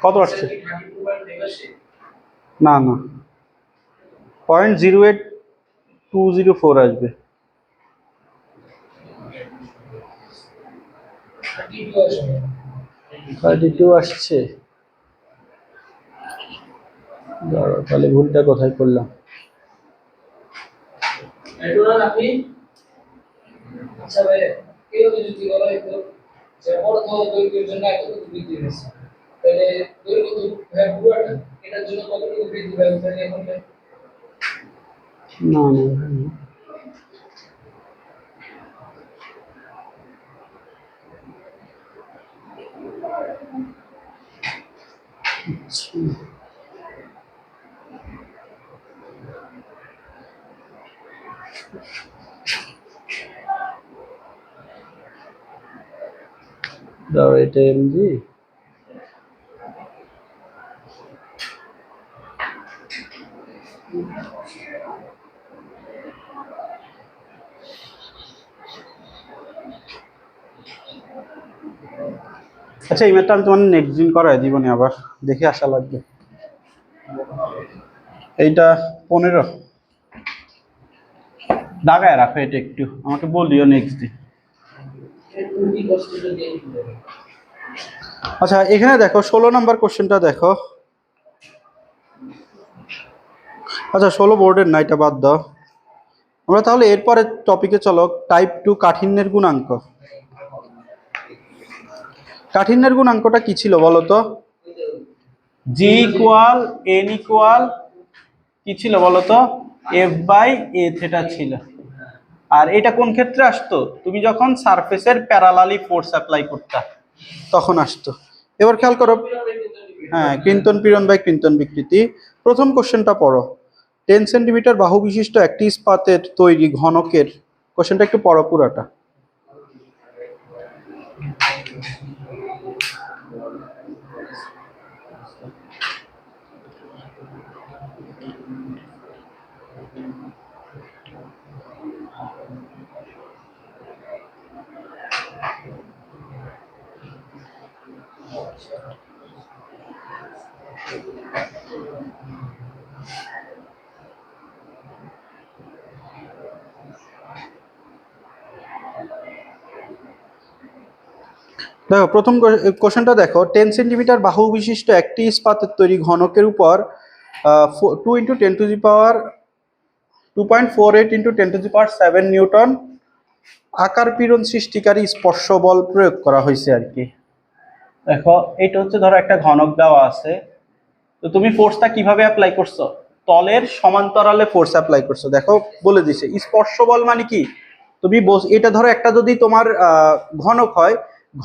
কত আসছে? না না, 0.08204 আসবে। 32 আসছে। দাঁড়াও, তাহলে ভুলটা কোথায় করলাম? আচ্ছা ভাই, কেউ যদি বলো একটু যে অর্ধ দৈর্ঘ্যের জন্য এতটুকু বৃদ্ধি হয়েছে, তাহলে দৈর্ঘ্য তো ভাই পুরোটা এটার জন্য কতটুকু বৃদ্ধি পাবে তাহলে এখন ভাই? না না, আচ্ছা। দাঁড়াও, এটা এমজি। আচ্ছা, এই ম্যাথটা আমি তোমার নেক্সট দিন করাই জীবনে, আবার দেখে আসা লাগবে। এইটা 15 দাগায় রাখো, এটা একটু আমাকে বলিও নেক্সট দিন। আচ্ছা, এখানে দেখো 16 নাম্বার কোশ্চেনটা দেখো। আচ্ছা, 16 বোর্ডের না, এটা বাদ দাও। আমরা তাহলে এরপরে টপিকে চলো, টাইপ 2 কাঠিন্যের গুণাঙ্ক। কাঠিন্যের গুণাঙ্কটা কি ছিল বলো তো? জি ইকুয়াল এন ইকুয়াল কি ছিল বলো তো? এফ বাই এ থেটা ছিল। আর এটা কোন ক্ষেত্রে আসতো? তুমি যখন সারফেসের প্যারালালি ফোর্স অ্যাপ্লাই করতা তখন আসতো। এবার খেয়াল করো, হ্যাঁ, ক্রিন্তন পীড়ন বাই ক্রিন্তন বিকৃতি। প্রথম কোশ্চেনটা পড়ো। 10 সেন্টিমিটার বাহু বিশিষ্ট একটি ইস্পাতের তৈরি ঘনকের, কোশ্চেনটা একটু পড়ো পুরাটা। দেখো প্রথম কোশ্চেনটা দেখো, 10 সেন্টিমিটার বাহু বিশিষ্ট একটি ইস্পাতের তৈরি ঘনকের উপর 2 into 10 to the power 2.48 into 10 to the power 7 Newton আকার পীড়ন সৃষ্টিকারী স্পর্শ বল প্রয়োগ করা হয়েছে আর কি। দেখো, এটা হচ্ছে ধরো একটা ঘনক দেওয়া আছে, তো তুমি ফোর্সটা কিভাবে অ্যাপ্লাই করছো? তলের সমান্তরালে ফোর্স অ্যাপ্লাই করছো। দেখো বলে দিছে স্পর্শ বল মানে কি, তুমি এটা ধরো একটা যদি তোমার ঘনক হয়,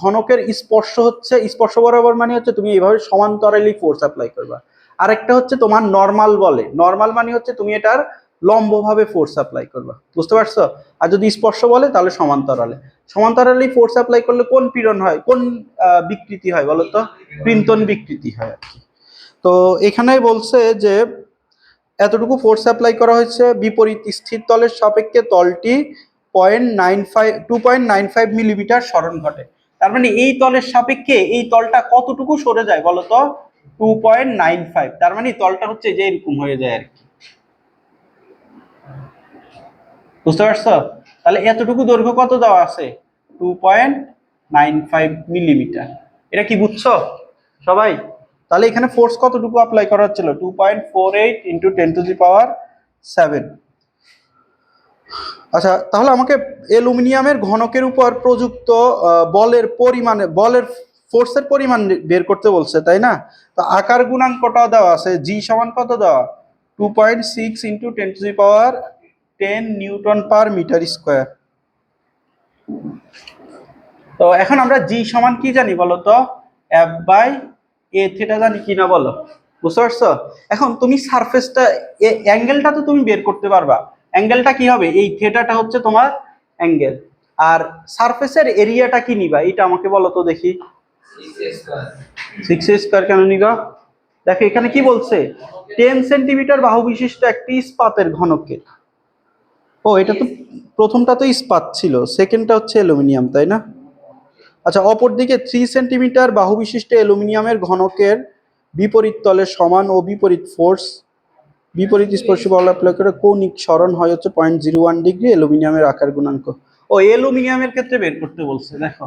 ঘনকের স্পর্শ হচ্ছে স্পর্শ বরাবর মানে হচ্ছে তুমি এইভাবে সমান্তরালি ফোর্স অ্যাপ্লাই করবা। আরেকটা হচ্ছে তোমার নর্মাল বলে, নর্মাল মানে হচ্ছে তুমি এটার লম্বভাবে ফোর্স অ্যাপ্লাই করবা, বুঝতে পারছো? আর যদি স্পর্শ বলে তাহলে সমান্তরালে। সমান্তরালি ফোর্স অ্যাপ্লাই করলে কোন পীড়ন হয়, কোন বিকৃতি হয় বলো তো? ক্রিন্তন বিকৃতি হয় আর কি। তো এখানে বলছে যে এতটুকু ফোর্স অ্যাপ্লাই করা হয়েছে বিপরীত স্থির তলের সাপেক্ষে তলটি 2.95 মিলিমিটার সরণ ঘটে। তার মানে এই তলের সাপেক্ষে এই তলটা কতটুকু সরে যায় বলতো? 2.95। তার মানে তলটা হচ্ছে যে এরকম হয়ে যায় আর কি, বুঝতে পারছো? তাহলে এতটুকু দৈর্ঘ্য কত দেওয়া আছে? 2.95 মিলিমিটার। এটা কি বুঝছো সবাই? তাহলে এখানে ফোর্স কতটুকু অ্যাপ্লাই করা হচ্ছিল? 2.48 ইন্টু 10 টু দি পাওয়ার 7। আচ্ছা, তাহলে আমাকে অ্যালুমিনিয়ামের ঘনকের উপর প্রযুক্ত বলের পরিমাণে, বলের ফোর্সের পরিমাণ বের করতে বলছে, তাই না? তো আকার গুণাঙ্কটা দেওয়া আছে, জি সমান কত দেওয়া, 2.6 into 10⁻10 newton per metre square. তো এখন আমরা জি সমান কি জানি বলো তো, এফ বাই এ থিটা জানি কিনা বলো, বুঝতে পারছো? এখন তুমি সারফেসটা, অ্যাঙ্গেলটা তো তুমি বের করতে পারবা, অ্যাঙ্গেলটা কি হবে, এই থিটাটা হচ্ছে তোমার অ্যাঙ্গেল, আর সারফেসের এরিয়াটা কি নিবা এটা আমাকে বলো তো দেখি। 6 স্কয়ার কেন নিবা? দেখো এখানে কি বলছে, 10 সেন্টিমিটার বাহু বিশিষ্ট একটি ইস্পাতের ঘনকের, ও এটা তো প্রথমটা তো ইস্পাত ছিল, সেকেন্ডটা হচ্ছে অ্যালুমিনিয়াম, তাই না? আচ্ছা, অপরদিকে 3 সেন্টিমিটার বাহু বিশিষ্ট অ্যালুমিনিয়ামের ঘনকের বিপরীত তলে সমান ও বিপরীত ফোর্স, বিপরীত স্পর্শী বল অ্যাপ্লাই করে কৌণিক সরণ হয় হচ্ছে 0.01 ডিগ্রি অ্যালুমিনিয়ামের আকার গুণাঙ্ক। ও অ্যালুমিনিয়ামের ক্ষেত্রে বের করতে বলছে, দেখো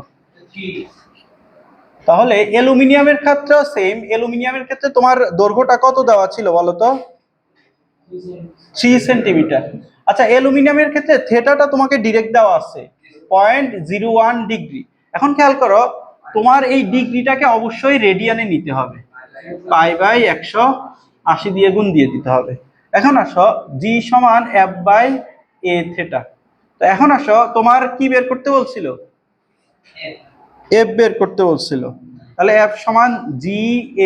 তাহলে অ্যালুমিনিয়ামের ক্ষেত্রেও সেম, অ্যালুমিনিয়ামের ক্ষেত্রে তোমার দৈর্ঘ্যটা কত দেওয়া ছিল বলো তো, 3 সেন্টিমিটার। আচ্ছা, অ্যালুমিনিয়ামের ক্ষেত্রে থেটাটা তোমাকে ডিরেক্ট দেওয়া আছে 0.01 ডিগ্রি। এখন খেয়াল করো, তোমার এই ডিগ্রিটাকে অবশ্যই রেডিয়ানে নিতে হবে, পাই বাই 180 দিয়ে গুণ দিয়ে দিতে হবে। এখন আসো জি সমান এফ বাই এ থেটা। তো এখন আসো তোমার কি বের করতে বলছিল, এফ বের করতে বলছিল, তাহলে এফ সমান জি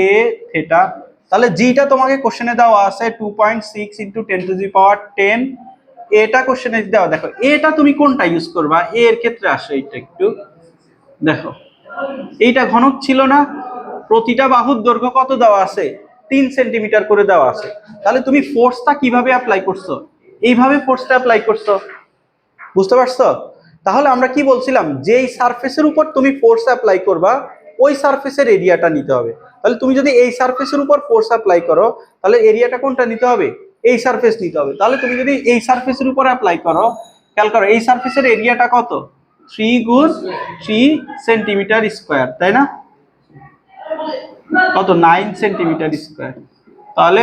এ থেটা। তাহলে জিটা তোমাকে কোশ্চেনে দেওয়া আছে 2.6 ইন্টু 10⁻10, এটা কোশ্চেনে দেওয়া, দেখো এটা তুমি কোনটা ইউজ করবা, এর ক্ষেত্রে আসো এটা একটু দেখো, এইটা ঘনক ছিল না, প্রতিটা বাহুর দৈর্ঘ্য কত দেওয়া আছে, 3 সেন্টিমিটার করে দেওয়া আছে, তাহলে তুমি ফোর্সটা কিভাবে অ্যাপ্লাই করছো, এইভাবে ফোর্সটা অ্যাপ্লাই করছো, বুঝতে পারছো? তাহলে আমরা কি বলছিলাম, যেই সারফেসের উপর তুমি ফোর্স অ্যাপ্লাই করবা ওই সারফেসের এরিয়াটা নিতে হবে। তাহলে তুমি যদি এই সারফেসের উপর ফোর্স অ্যাপ্লাই করো, তাহলে এরিয়াটা কোনটা নিতে হবে, এই সারফেস নিতে হবে। তাহলে তুমি যদি এই সারফেসের উপর অ্যাপ্লাই করো, খেয়াল করো এই সারফেসের এরিয়াটা কত, 3 গুণ 3 সেন্টিমিটার স্কোয়ার, তাই না? কত, 9 সেন্টিমিটার স্কোয়ার, তাহলে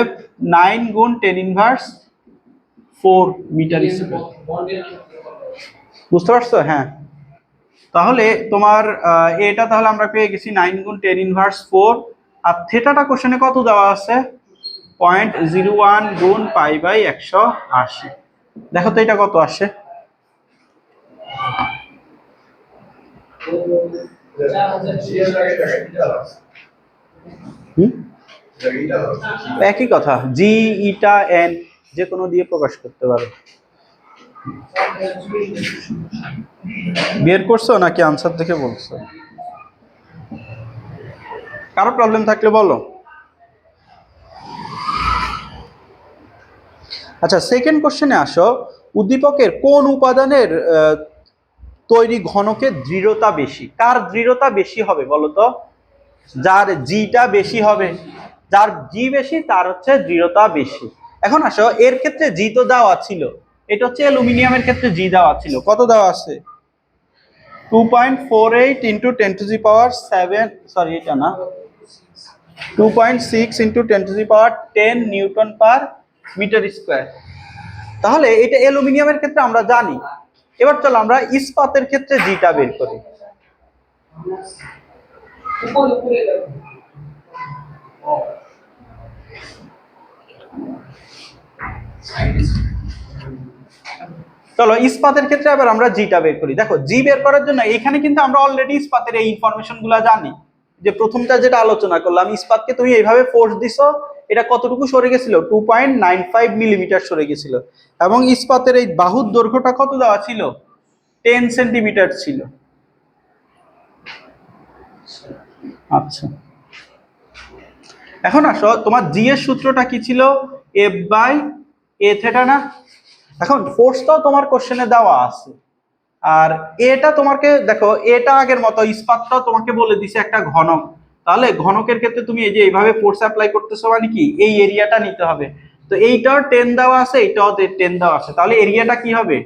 9 গুণ 10⁻4 মিটার স্কোয়ার, বুঝতে পারছো? হ্যাঁ, তাহলে তোমার এটা তাহলে আমরা পেয়ে গেছি 9 গুণ 10⁻4, আর থেটাটা কোশ্চেনে কত দেওয়া আছে, 0.01 গুণ পাই বাই 180। দেখো তো এটা কত আসে, একই কথা, জি ইটা এন যে কোনো দিয়ে প্রকাশ করতে পারো। বের করছো নাকি আনসার দেখে বলছো? কারো প্রবলেম থাকলে বলো। আচ্ছা, সেকেন্ড কোশ্চেনে আসো, উদ্দীপকের কোন উপাদানের তৈরি ঘনকের দৃঢ়তা বেশি, কার দৃঢ়তা বেশি হবে বলো তো, যার জিটা বেশি হবে, যার জি বেশি তার হচ্ছে দৃঢ়তা বেশি। এখন আসো এর ক্ষেত্রে জি তো দেওয়া ছিল, এটা হচ্ছে অ্যালুমিনিয়ামের ক্ষেত্রে জি দেওয়া ছিল, কত দেওয়া আছে, 2.48 ইন্টু 10⁻7, সরি এটা না, 2.6 into 10⁻10 newton per metre square. তাহলে এটা অ্যালুমিনিয়ামের ক্ষেত্রে আমরা জানি। এবার চলো আমরা ইস্পাতের ক্ষেত্রে জিটা বের করি। চলো ইস্পাতের ক্ষেত্রে আবার আমরা জিটা বের করি। দেখো জি বের করার জন্য এখানে কিন্তু আমরা অলরেডি ইস্পাতের এই ইনফরমেশন গুলা জানি, যে প্রথমটা যেটা আলোচনা করলাম, ইস্পাতকে তুমি এইভাবে ফোর্স দিছো, এটা কতটুকু সরে গেছিল, 2.95 মিলিমিটার সরে গেছিল, এবং ইস্পাতের এই বাহুর দৈর্ঘ্যটা কত দেওয়া ছিল, 10 সেন্টিমিটার ছিল। আচ্ছা, এখন আসো তোমার জি এর সূত্রটা কি ছিল, এফ বাই এ থেটা না? এখন ফোর্সটাও তোমার কোশ্চেনে দেওয়া আছে, আর এটা তোমাকে দেখো, এটা আগের মতো, ইস্পাতটাও তোমাকে বলে দিছে একটা ঘনক, তাহলে ঘনকের ক্ষেত্রে তুমি এই যে এইভাবে ফোর্স অ্যাপ্লাই করতেছো মানে কি, এই এরিয়াটা নিতে হবে। তো এইটাও 10 দেওয়া আছে, এইটাও 10 দেওয়া আছে, তাহলে এরিয়াটা কি হবে,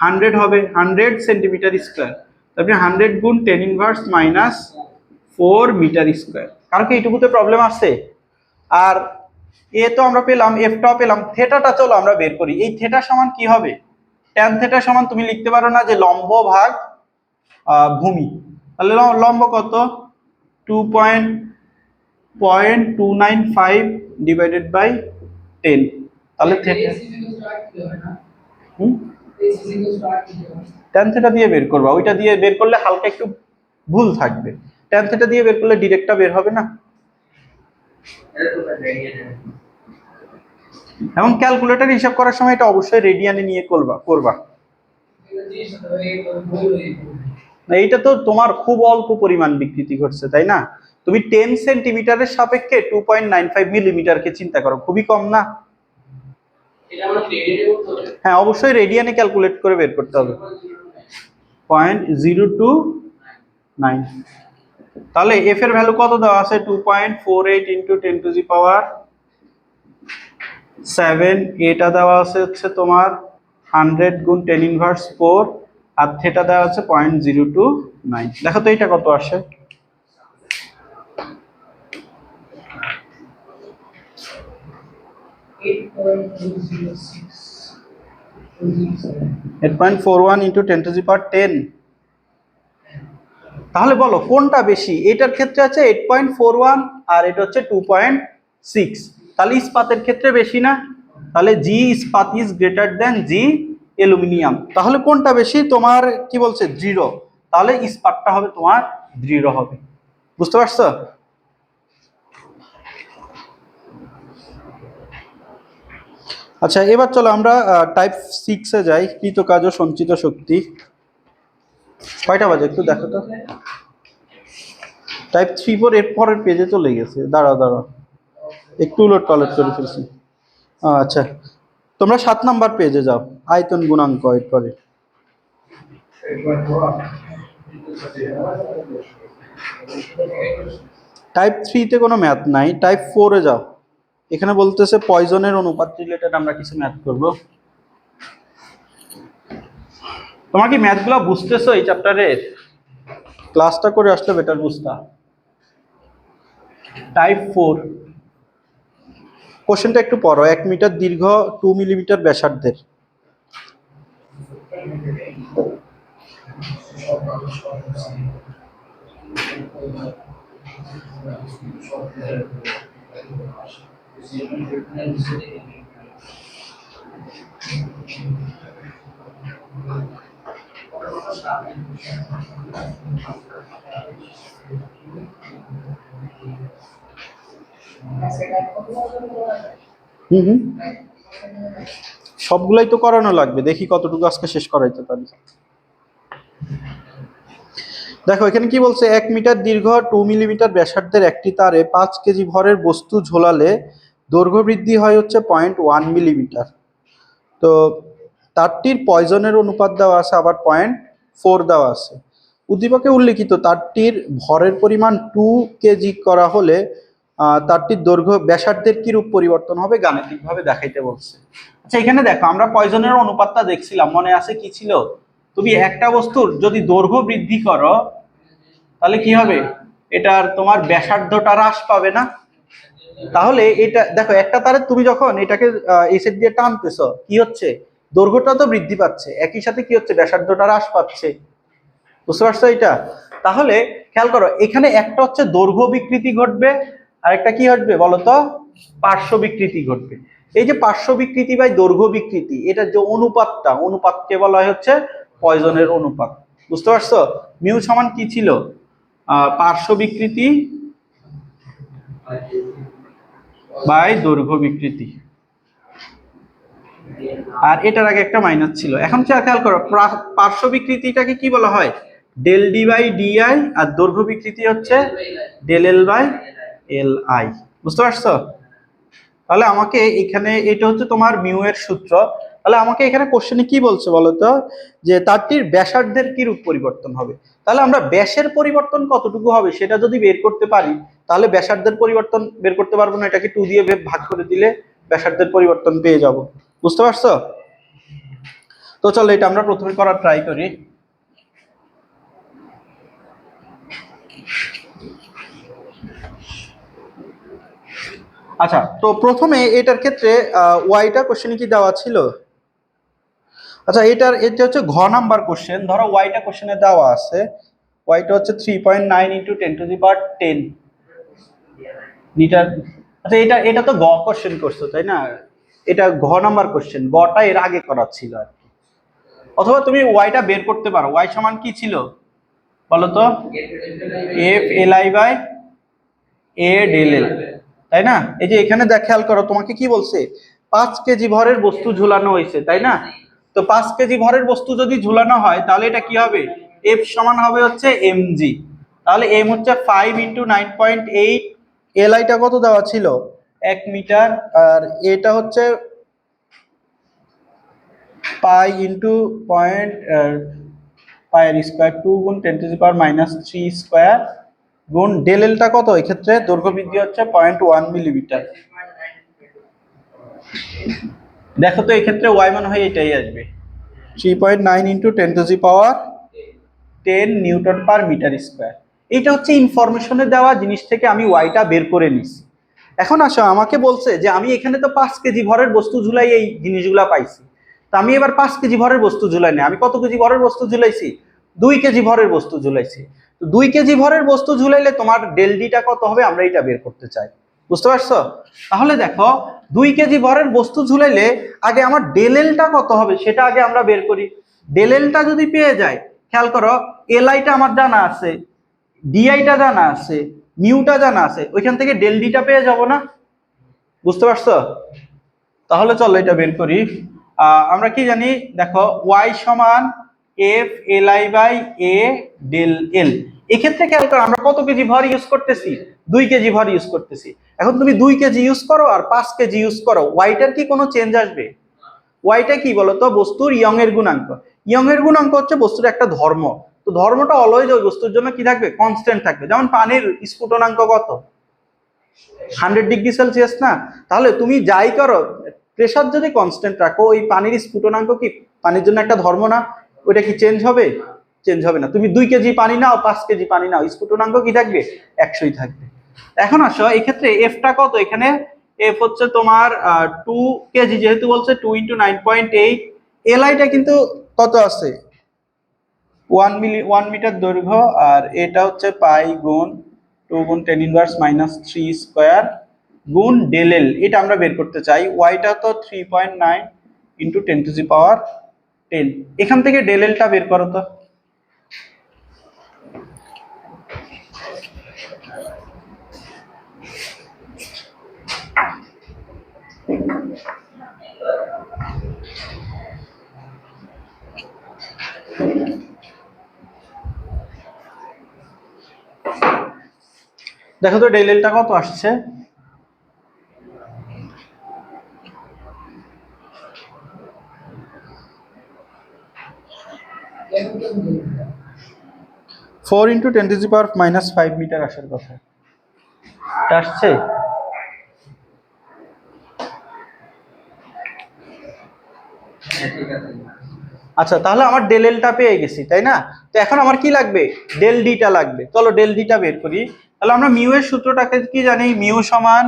100 হবে, 100 সেন্টিমিটার স্কোয়ার। তারপরে 100 গুণ 10⁻⁻4 মিটার স্কোয়ার। কারণ কি এইটুকুতে প্রবলেম আছে? আর এ তো আমরা পেলাম, এফটাও পেলাম, থেটাটা চলো আমরা বের করি। এই থেটা সমান কি হবে, ট্যান থেটা সমান তুমি লিখতে পারো না যে লম্ব ভাগ ভূমি, তাহলে লম্ব কত, 2.295 ডিভাইডেড বাই 10, তাহলে থেটা ট্যান থেটা দিয়ে বের করবা, ওইটা দিয়ে বের করলে হালকা একটু ভুল থাকবে, ট্যান থেটা দিয়ে বের করলে ডিরেক্টটা বের হবে না। এবং ক্যালকুলেটর হিসাব করার সময় এটা অবশ্যই রেডিয়ানে নিয়ে করবা। এইটা তো তোমার খুব অল্প পরিমাণ বিকৃতি ঘটছে, তাই না? তুমি 10 সেন্টিমিটারের সাপেক্ষে 2.95 মিলিমিটারকে চিন্তা করো, খুবই কম না? হ্যাঁ, অবশ্যই রেডিয়ানে ক্যালকুলেট করে বের করতে হবে। 0.029, তাহলে এফ এর ভ্যালু কত দেওয়া আছে? 2.48 ইন্টু 10 টু দি পাওয়ার 7, এটা দেওয়া আছে হচ্ছে তোমার 100 গুণ 10 ইনভার্স 4, আর থেটা দেওয়া আছে 0.029। দেখো তো এটা কত আসে? Eight point 41 into 10 to the power 10। তাহলে বলো কোনটা বেশি? এটার ক্ষেত্রে আছে 8.41 আর এটা হচ্ছে 2.6, তাহলে ইস্পাতের ক্ষেত্রে বেশি না? তাহলে জি ইস্পাত is greater than G aluminium. তাহলে কোনটা বেশি? তোমার কি বলছে? দৃঢ়। তাহলে ইস্পাতটা হবে তোমার দৃঢ় হবে। বুঝতে পারছো? আচ্ছা, এবার চলো আমরা টাইপ 6 এ যাই। কৃতকাজ ও সঞ্চিত শক্তি। কয়টা বাজে একটু দেখো তো। টাইপ 3-4 এর পরের পেজে চলে গেছে। দাঁড়াও, একটু উলট পালট করে ফেলছি। আচ্ছা, তোমরা 7 নাম্বার পেজে যাও, আয়তন গুণাঙ্ক এরপরে। টাইপ 3-তে কোনো ম্যাথ নাই, টাইপ 4-এ যাও। এখানে বলতেছে পয়জনের অনুপাত রিলেটেড আমরা কিছু ম্যাথ করব। তোমার কি ম্যাথগুলো বুঝতেছো এই চ্যাপ্টারের? ক্লাসটা করে আসলে বেটার বুঝতা। টাইপ 4 কোশ্চেনটা একটু পড়ো। 1 মিটার দীর্ঘ 2 মিলিমিটার ব্যাসার্ধের সবগুলাই তো করানো লাগবে, দেখি কতটুকু আজকে শেষ করাইতে পারি। দেখো এখানে কি বলছে? 1 মিটার দীর্ঘ 2 মিলিমিটার ব্যাসার্ধের একটি তারে 5 কেজি ভরের বস্তু ঝোলালে দৈর্ঘ্য বৃদ্ধি হয় হচ্ছে 0.1 মিলিমিটার। তো তারটির পয়জনের অনুপাত দেওয়া আছে, আবার 0.4 দেওয়া আছে। উদ্দীপকে উল্লেখিত তারটির ভরের পরিমাণ 2 কেজি করা হলে তারটির দৈর্ঘ্য ব্যাসার্ধের কি রূপ পরিবর্তন হবে গাণিতিকভাবে দেখাইতে বলছে। আচ্ছা, এখানে দেখো আমরা পয়জনের অনুপাতটা দেখছিলাম, মনে আছে কি ছিল? তুমি একটা বস্তুর যদি দৈর্ঘ্য বৃদ্ধি করো তাহলে কি হবে? এটার তোমার ব্যাসার্ধটা হ্রাস পাবে না? তাহলে এটা দেখো, একটা তারে তুমি যখন এটাকে এই সাইড দিয়ে টানতেছো, কি হচ্ছে? দৈর্ঘ্যটা তো বৃদ্ধি পাচ্ছে, একই সাথে কি হচ্ছে? ব্যাসার্ধটা হ্রাস পাচ্ছে। বুঝতে পারছো এটা? তাহলে খেয়াল করো, এখানে একটা হচ্ছে দৈর্ঘ্য বিকৃতি ঘটবে, আর একটা কি ঘটবে বলতো? পার্শ্ব বিকৃতি ঘটবে। এই যে পার্শ্ব বিকৃতি বা দৈর্ঘ্য বিকৃতি, এটা যে অনুপাতকে বলা হয় হচ্ছে পয়জনের অনুপাত। বুঝতে পারছো? মিউ সমান কি ছিল? পার্শ্ব বিকৃতি বাই দৈর্ঘ্য বিকৃতি, আর এটার আগে একটা মাইনাস ছিল। এখন খেয়াল করো, পার্শ্ব বিকৃতিটাকে কি বলা হয়? ডেল ডি বাই ডিআই, আর দৈর্ঘ্য বিকৃতি হচ্ছে del L by L I. বুঝতে পারছো? তাহলে আমাকে এখানে এটা হচ্ছে তোমার মিউ এর সূত্র। তাহলে আমাকে এখানে কোশ্চেনে কি বলছে বলতো? যে তারটির ব্যাসার্ধের কি রূপ পরিবর্তন হবে। তাহলে আমরা ব্যাসের পরিবর্তন কতটুকু হবে সেটা যদি বের করতে পারি, তাহলে ব্যাসার্ধের পরিবর্তন বের করতে পারবো না? এটাকে 2 দিয়ে ভাগ করে দিলে ব্যাসার্ধের পরিবর্তন পেয়ে যাব। বুঝতে পারছো? তো চলো এটা আমরা প্রথমে করার ট্রাই করি। আচ্ছা, তো প্রথমে এটার ক্ষেত্রে ওয়াইটা কোশ্চেনে কি দেওয়া ছিল? আচ্ছা, এটা হচ্ছে ঘ নাম্বার কোশ্চেন। ধরো ওয়াইটা কোশ্চেনে দেওয়া আছে ওয়াইটা হচ্ছে 3.9 ইন্টু 10⁻10 মিটার। আচ্ছা, এটা তো গ কোশ্চেন করছো তাই না? এটা ঘ নাম্বার কোশ্চেন, গটা এর আগে করা ছিল আর কি। অথবা তুমি ওয়াইটা বের করতে পারো, ওয়াই সমান কি ছিল বলো তো? F L I by A del L, তাই না? এই যে এখানে দেখ, খেয়াল করো, তোমাকে কি বলছে? 5 কেজি ভরের বস্তু ঝুলানো হয়েছে, তাই না? তো 5 কেজি ভরের বস্তু যদি ঝুলানো হয় তাহলে এটা কি হবে? এফ সমান হবে হচ্ছে এমজি। তাহলে এম হচ্ছে 5 ইন্টু 9.8, এল আইটা কত দেওয়া ছিল? 1 মিটার, আর এটা হচ্ছে পাই ইন্টু পয়েন্ট পায়ের স্কোয়ার 2 গুণ 10⁻³ স্কোয়ার গুণ ডেল এলটা কত? এক্ষেত্রে দৈর্ঘ্য বৃদ্ধি হচ্ছে 0.1 মিলিমিটার। দেখো তো এক্ষেত্রে ওয়াই মান হয় এটাই আসবে, 3.9 into 10⁻10 newton per metre square. এটা হচ্ছে ইনফরমেশনে দেওয়া জিনিস থেকে আমি ওয়াইটা বের করে নিছি। এখন আসো, আমাকে বলছে যে আমি এখানে তো 5 কেজি ভরের বস্তু ঝুলাই এই জিনিসগুলা পাইছি, তো আমি এবার 5 কেজি ভরের বস্তু ঝুলাই না, আমি কত কেজি ভরের বস্তু ঝুলাইছি? 2 কেজি ভরের বস্তু ঝুলাইছি। তো 2 কেজি ভরের বস্তু ঝুলাইলে তোমার ডেল ডিটা কত হবে আমরা এটা বের করতে চাই, বুঝতে পারছো? তাহলে দেখো, 2 কেজি ভরের বস্তু ঝুলাইলে আগে আমার ডেল এলটা কত হবে সেটা আগে আমরা বের করি। ডেল এলটা যদি পেয়ে যাই, খেয়াল করো, এল আইটা আমার জানা আছে, ডিআইটা জানা আছে, মিউটা জানা আছে, ওইখান থেকে ডেল ডিটা পেয়ে যাব না? বুঝতে পারছো? তাহলে চলো এটা বের করি। আমরা কি জানি, দেখো ওয়াই সমান F L I by A del L. এক্ষেত্রে খেয়াল করো, আমরা কত কেজি ভর ইউজ করতেছি? 2 কেজি ভর ইউজ করতেছি। এখন তুমি 2 কেজি ইউজ করো আর 5 কেজি ইউজ করো, ওয়াইটার কি কোনো চেঞ্জ আসবে? ওয়াইটা কি বলতো? বস্তুর ইয়ং এর গুণাঙ্ক। ইয়ং এর গুণাঙ্ক হচ্ছে বস্তুর একটা ধর্ম। তো ধর্মটা অলওয়েজ ওই বস্তুর জন্য কি থাকবে? কনস্ট্যান্ট থাকবে। যেমন পানির স্ফুটনাঙ্ক কত? 100°C না? তাহলে তুমি যাই করো, প্রেসার যদি কনস্ট্যান্ট রাখো, ওই পানির স্ফুটনাঙ্ক কি পানির জন্য একটা ধর্ম না? ওইটা কি চেঞ্জ হবে? চেঞ্জ হবে না। তুমি 2 কেজি পানি নাও, 5 কেজি পানি নাও, স্ফুটনাঙ্ক কি থাকবে? 100ই থাকবে। এখন আসো, এক্ষেত্রে এফটা কত? এখানে এফ হচ্ছে তোমার 2 কেজি, যেহেতু বলছে 2 ইন্টু 9.8। এল আইটা কিন্তু কত আছে? 1 মিটার দৈর্ঘ্য, আর এটা হচ্ছে পাই গুণ 2 গুণ 10⁻³ স্কোয়ার গুণ ডেল এল, এটা আমরা বের করতে চাই। ওয়াইটা তো 3.9 ইন্টু 10⁻10। এখান থেকে ডেল এলটা বের করো তো। দেখো তো ডেল এলটা কত আসছে? কেমন কেমন দিন? 4 ইন্টু 10⁻⁵ মিটার আসার কথা, এটা আসছে? ঠিক আছে। আচ্ছা, তাহলে আমার ডেল এলটা পেয়ে গেছি, তাই না? তো এখন আমার কি লাগবে? ডেল ডিটা লাগবে। চলো ডেল ডিটা বের করি। তাহলে আমরা মিউ এর সূত্রটাকে কি জানি? মিউ সমান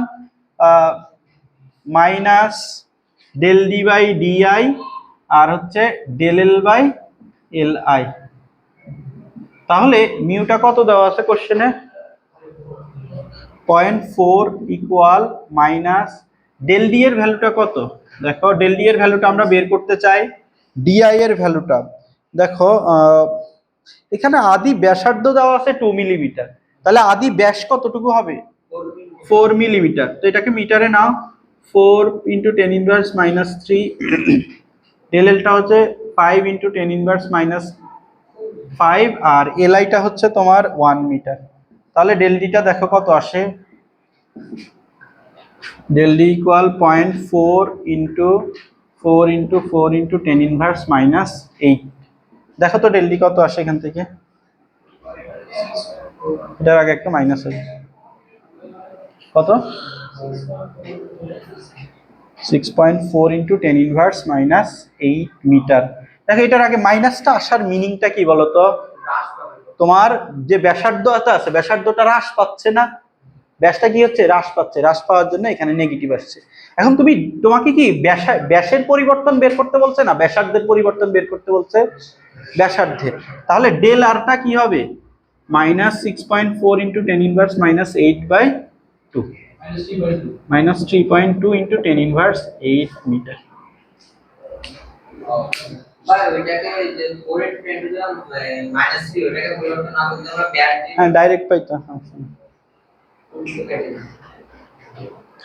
minus del D by DI, আর হচ্ছে del L by L I. তাহলে মিউটা কত দেওয়া আছে কোশ্চেনে? 0.4 ইকুয়াল মাইনাস ডেল ডি এর ভ্যালুটা কত? দেখো, ডেল ডি এর ভ্যালুটা আমরা বের করতে চাই, ডিআই এর ভ্যালুটা। দেখো, এখানে আদি ব্যাসার্ধ দেওয়া আছে 2 মিলিমিটার, তাহলে আদি ব্যাস কতটুকু হবে? 4 মিলিমিটার। তো এটাকে মিটারে নাও, 4 ইন্টু 10⁻³ ডেল এলটা হচ্ছে 5 ইন্টু 10⁻⁵, আর এল আইটা হচ্ছে তোমার 1 মিটার। তাহলে ডেল ডিটা দেখো কত আসে? Del D equal 0.4 into 4 into 4 into 10⁻⁻8। দেখো তো ডেল ডি কত আসে এখান থেকে? এটার আগে একটা মাইনাস আছে, কত? 6.4 ইন্টু 10⁻⁻8 মিটার। দেখো, এটার আগে মাইনাসটা আসার মিনিংটা কি বলতো? তোমার যে ব্যাসার্ধটা আছে, ব্যাসার্ধটা হ্রাস পাচ্ছে না? ব্যাসটা কি হচ্ছে? হ্রাস পাচ্ছে। হ্রাস পাওয়ার জন্য এখানে নেগেটিভ আসছে। এখন তোমাকে কি ব্যাসের পরিবর্তন বের করতে বলছে না ব্যাসার্ধের পরিবর্তন বের করতে বলছে? ব্যাসার্ধের। তাহলে ডেল আরটা কি হবে? Minus 6.4 into 10 inverse minus 8/2 -3/2 minus 3.2 into 10 inverse 8 metre. ভাই ওইটাকে ওই যে 4 ইনটু 10 টু the -3 ওটাকে পরিবর্তন না করলে আমরা ব্যাটারি হ্যাঁ ডাইরেক্ট পাইতাম।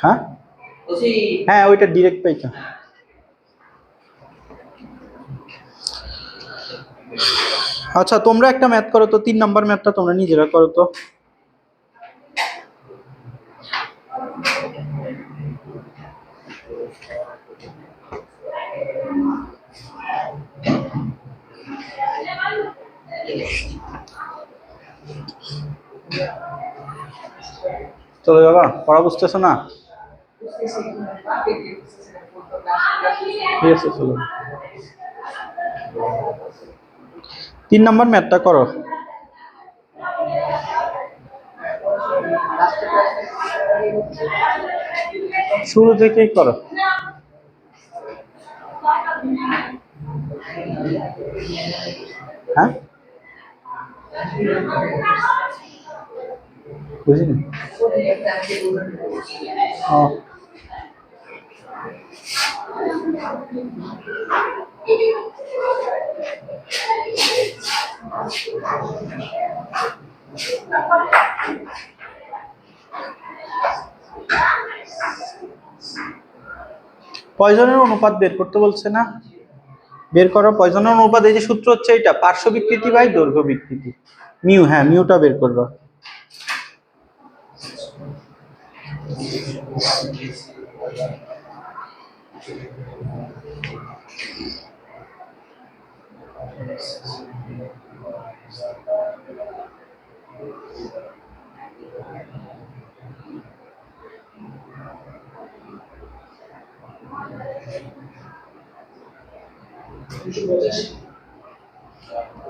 হ্যাঁ ওসি হ্যাঁ ওইটা ডিরেক্ট পাইতাম। আচ্ছা তোমরা একটা ম্যাথ করো তো, 3 নাম্বার ম্যাথটা তোমরা নিজেরা করো তো। চলো বাবা, পড়া বুঝতেছো না? ঠিক আছে চলো 3 নাম্বার ম্যাথটা করো। শুরু থেকেই করো। হ্যাঁ বুঝিনি। ও পয়জনের অনুপাত বের করতে বলছে না? বের করো পয়জনের অনুপাত। এই যে সূত্র হচ্ছে এটা, পার্শ্ব বিকৃতি বাই দৈর্ঘ্য বিকৃতি, মিউ। হ্যাঁ মিউটা বের করবা।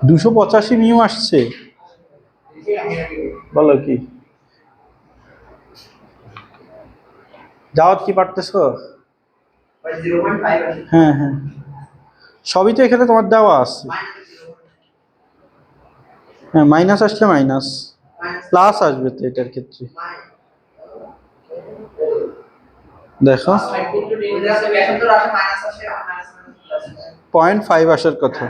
দুশো পঁচাশি মিউ আসছে, বলো কি? যাওয়াত কি পারতেছো? হ্যাঁ হ্যাঁ সবই তো এখানে তোমার দেওয়া আছে। হ্যাঁ মাইনাস আসলে মাইনাস, প্লাস আসবে তো এটার ক্ষেত্রে। দেখো 0.5 আসার কথা।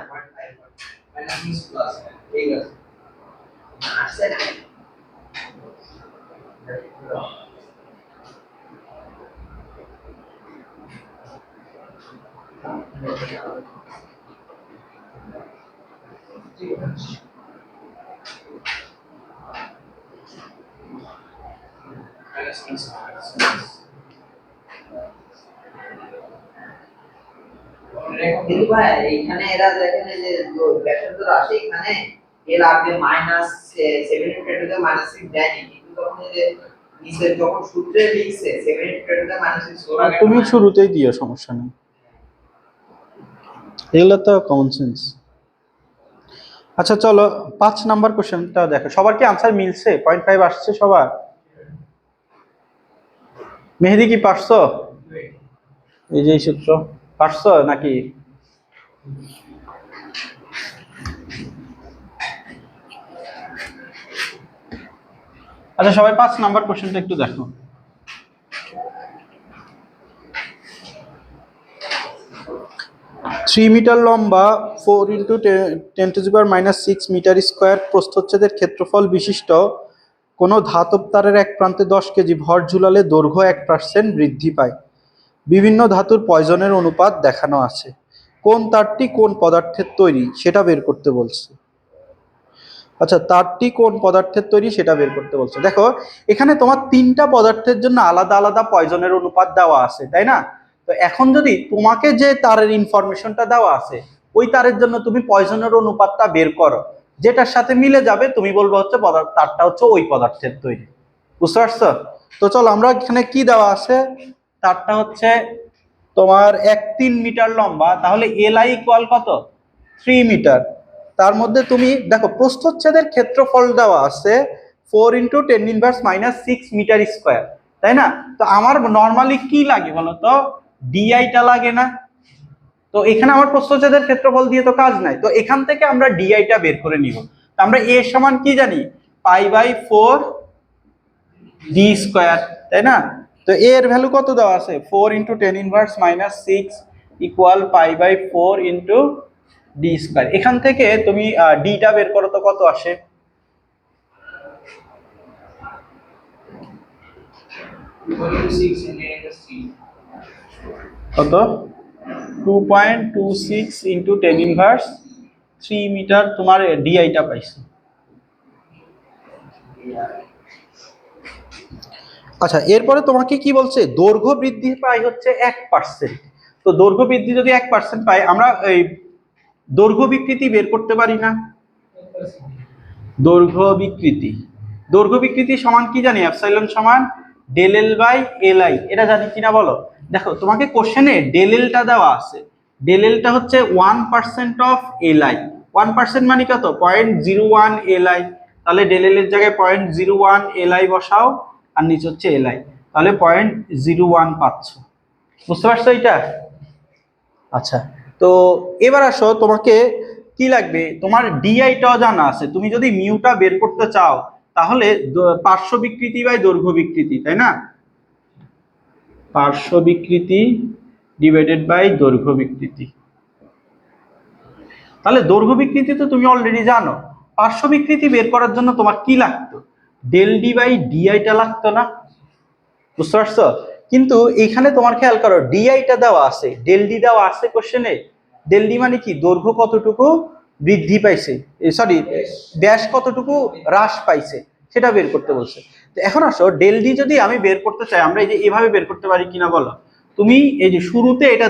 কিন্তু ভাই এখানে এরা দেখেন যে ব্যাসার্ধ রাশি এখানে এর আগে -7 টু the -6 দেয়নি, কিন্তু তখন এই যে নিচে যখন সূত্রে লিখছে 7 টু the -6 তুমি শুরুতেই দিও, সমস্যা নেই, এগুলো তো কমন সেন্স। আচ্ছা চলো 5 নাম্বার কোশ্চেনটা দেখো। সবার কি আনসার মিলছে? 0.5 আসছে সবার? মেহেদি কি পারছো? এই যে সূত্র পারছো নাকি? আচ্ছা সবাই 5 নাম্বার কোশ্চেনটা একটু দেখো। থ্রি মিটার লম্বা 4 ইন্টু 10⁻⁻6 মিটার স্কোয়ার প্রস্থচ্ছেদের ক্ষেত্রফল বিশিষ্ট কোনো ধাতব তারের এক প্রান্তে 10 কেজি ভর ঝুলালে দৈর্ঘ্য 1% বৃদ্ধি পায়। বিভিন্ন ধাতুর পয়জনের অনুপাত দেখানো আছে। কোন তারটি কোন পদার্থের তৈরি সেটা বের করতে বলছে। আচ্ছা তারটি কোন পদার্থের তৈরি সেটা বের করতে বলছে। দেখো এখানে তোমার 3টা পদার্থের জন্য আলাদা আলাদা পয়জনের অনুপাত দেওয়া আছে, তাই না? তো এখন যদি তোমাকে যে তারের ইনফরমেশনটা দেওয়া আছে ওই তারের জন্য তুমি পয়জনের অনুপাতটা বের করো, যেটার সাথে মিলে যাবে তুমি বলবো হচ্ছে তারটা হচ্ছে ওই পদার্থের তৈরি। বুঝতে পারছো? তো চলো আমরা এখানে কি দেওয়া আছে, তারটা হচ্ছে তোমার 1.3 মিটার লম্বা, তাহলে এলআই ইকুয়াল কত? 3 মিটার। তার মধ্যে তুমি দেখো প্রস্থচ্ছেদের ক্ষেত্রফল দেওয়া আছে 4 ইন্টু 10⁻⁻6 মিটার স্কোয়ার, তাই না? তো আমার নর্মালি কি লাগে বলতো? ডিআইটা লাগে না? তো এখানে আমার প্রস্থচ্ছেদের ক্ষেত্রফল দিয়ে তো কাজ নাই, তো এখান থেকে আমরা ডিআইটা বের করে নিব। আমরা a সমান কি জানি পাই বাই 4 ডি স্কয়ার, তাই না? তো a এর ভ্যালু কত দেওয়া আছে 4 into 10 inverse minus 6 equal pi by 4 into D square. এখান থেকে তুমি ডিটা বের করো তো কত আসে। কত 2.26 ইনটু 10 ইনভার্স 3 মিটার তোমার ডিআইটা পাইছো। আচ্ছা, এরপরে তোমাকে কি বলছে দৈর্ঘ্য বৃদ্ধি পাই হচ্ছে 1%। তো দৈর্ঘ্য বৃদ্ধি যদি 1% পাই, আমরা এই দৈর্ঘ্য বিকৃতি বের করতে পারি না? দৈর্ঘ্য বিকৃতি, দৈর্ঘ্য বিকৃতি সমান কি জানি এপসাইলন সমান del L by L I, এটা জানি কিনা বলো। দেখো তোমাকে কোশ্চেনে ডেল এলটা দেওয়া আছে, ডেল এলটা হচ্ছে 1% অফ এল আই। 1% মানে কত 0.01 এল আই, তাহলে ডেল এল এর জায়গায় 0.01 এল আই বসাও আর নিচে হচ্ছে এল আই, তাহলে 0.01 পাচ্ছ। বুঝতে পারছো এটা? আচ্ছা, তো এবার আসো তোমাকে কি লাগবে, তোমার ডিআইটাও জানা আছে, তুমি যদি মিউটা বের করতে চাও তাহলে পার্শ্ব বিকৃতি বাই দৈর্ঘ্য বিকৃতি, তাই না? পার্শ্ব বিকৃতি ডিভাইডেড বাই দৈর্ঘ্য বিকৃতি। তাহলে দৈর্ঘ্য বিকৃতি তো তুমি অলরেডি জানো, পার্শ্ব বিকৃতি বের করার জন্য তোমার কি লাগতো ডেল ডি বাই ডিআইটা লাগতো না? বুঝতে পারছো? কিন্তু এখানে তোমার খেয়াল করো ডিআইটা দেওয়া আছে, ডেল ডি দেওয়া আছে কোশ্চেনে। ডেল ডি মানে কি দৈর্ঘ্য কতটুকু বৃদ্ধি পাইছে, সরি ব্যাস কতটুকু হ্রাস পাইছে সেটা বের করতে বলছে। তো এখন আসো ডেল ডি যদি আমি বের করতে চাই, আমরা এই যে এভাবে বের করতে পারি কিনা বলো। তুমি এই যে শুরুতে এটা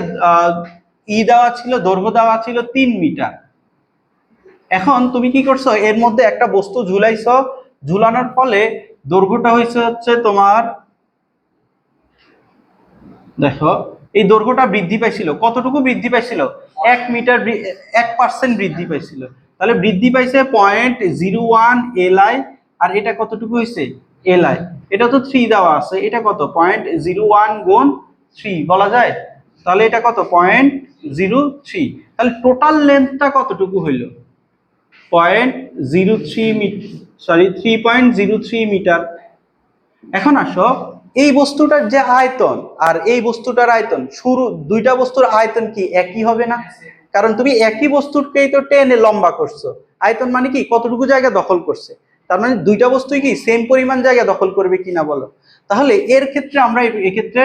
ই দেওয়া ছিল, দৈর্ঘ্য দেওয়া ছিল 3 মিটার। এখন তুমি কি করছো, এর মধ্যে একটা বস্তু ঝুলাইছো, ঝুলানোর ফলে দৈর্ঘ্যটা হয়েছে হচ্ছে তোমার, দেখো এই দৈর্ঘ্যটা বৃদ্ধি পাইছিল, কতটুকু বৃদ্ধি পাইছিল 1 মিটার, 1% বৃদ্ধি পাইছিল। তাহলে বৃদ্ধি পাইছে 0.01 এল আই, আর এটা কতটুকু হয়েছে এল আই। এটা তো 3 দেওয়া আছে, এটা কত 0.01 গুণ 3 বলা যায়, তাহলে এটা কত 0.03। তাহলে টোটাল লেন্থটা কতটুকু হইল 0.03 মিটার, সরি 3.03 মিটার। এখন আসো এই বস্তুটার যে আয়তন আর এই বস্তুটার আয়তন, শুরু দুইটা বস্তুর আয়তন কি একই হবে না? কারণ তুমি একই বস্তুকেই তো টেনে লম্বা করছো, আয়তন মানে কি কতটুকু জায়গা দখল করছে, তার মানে দুইটা বস্তুই কি সেম পরিমাণ জায়গা দখল করবে কিনা বলো। তাহলে এর ক্ষেত্রে আমরা এক্ষেত্রে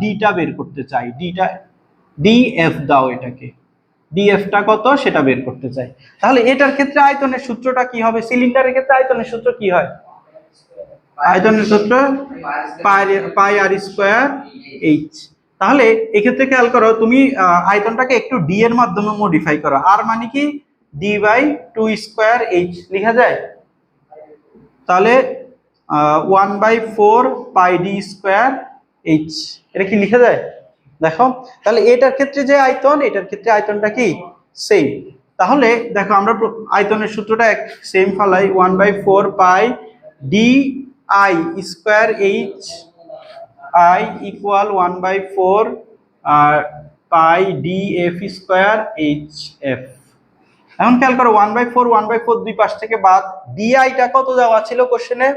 ডিটা বের করতে চাই, ডিটা ডিএফ দাও, এটাকে ডিএফটা কত সেটা বের করতে চাই। তাহলে এটার ক্ষেত্রে আয়তনের সূত্রটা কি হবে, সিলিন্ডারের ক্ষেত্রে আয়তনের সূত্র কি হয়, আয়তনের সূত্র পাই আর স্কয়ার এইচ। তাহলে এক্ষেত্রে খেয়াল করো তুমি আয়তনটাকে একটু ডি এর মাধ্যমে মডিফাই করো, আর মানে কি ডি বাই 2 স্কয়ার এইচ লেখা যায়। তাহলে 1/4 পাই ডি স্কয়ার এইচ, এটা কি লেখা যায় দেখো। তাহলে এটার ক্ষেত্রে যে আয়তন, এটার ক্ষেত্রে আয়তনটা কি সেম। তাহলে দেখো আমরা আয়তনের সূত্রটা সেম ফালাই, 1/4 pi D I square H I equal 1/4 pi D F square H F. এখন খেয়াল করো 1/4 দুই পাশ থেকে বাদ, ডি আইটা কত দেওয়া ছিল কোশ্চেনে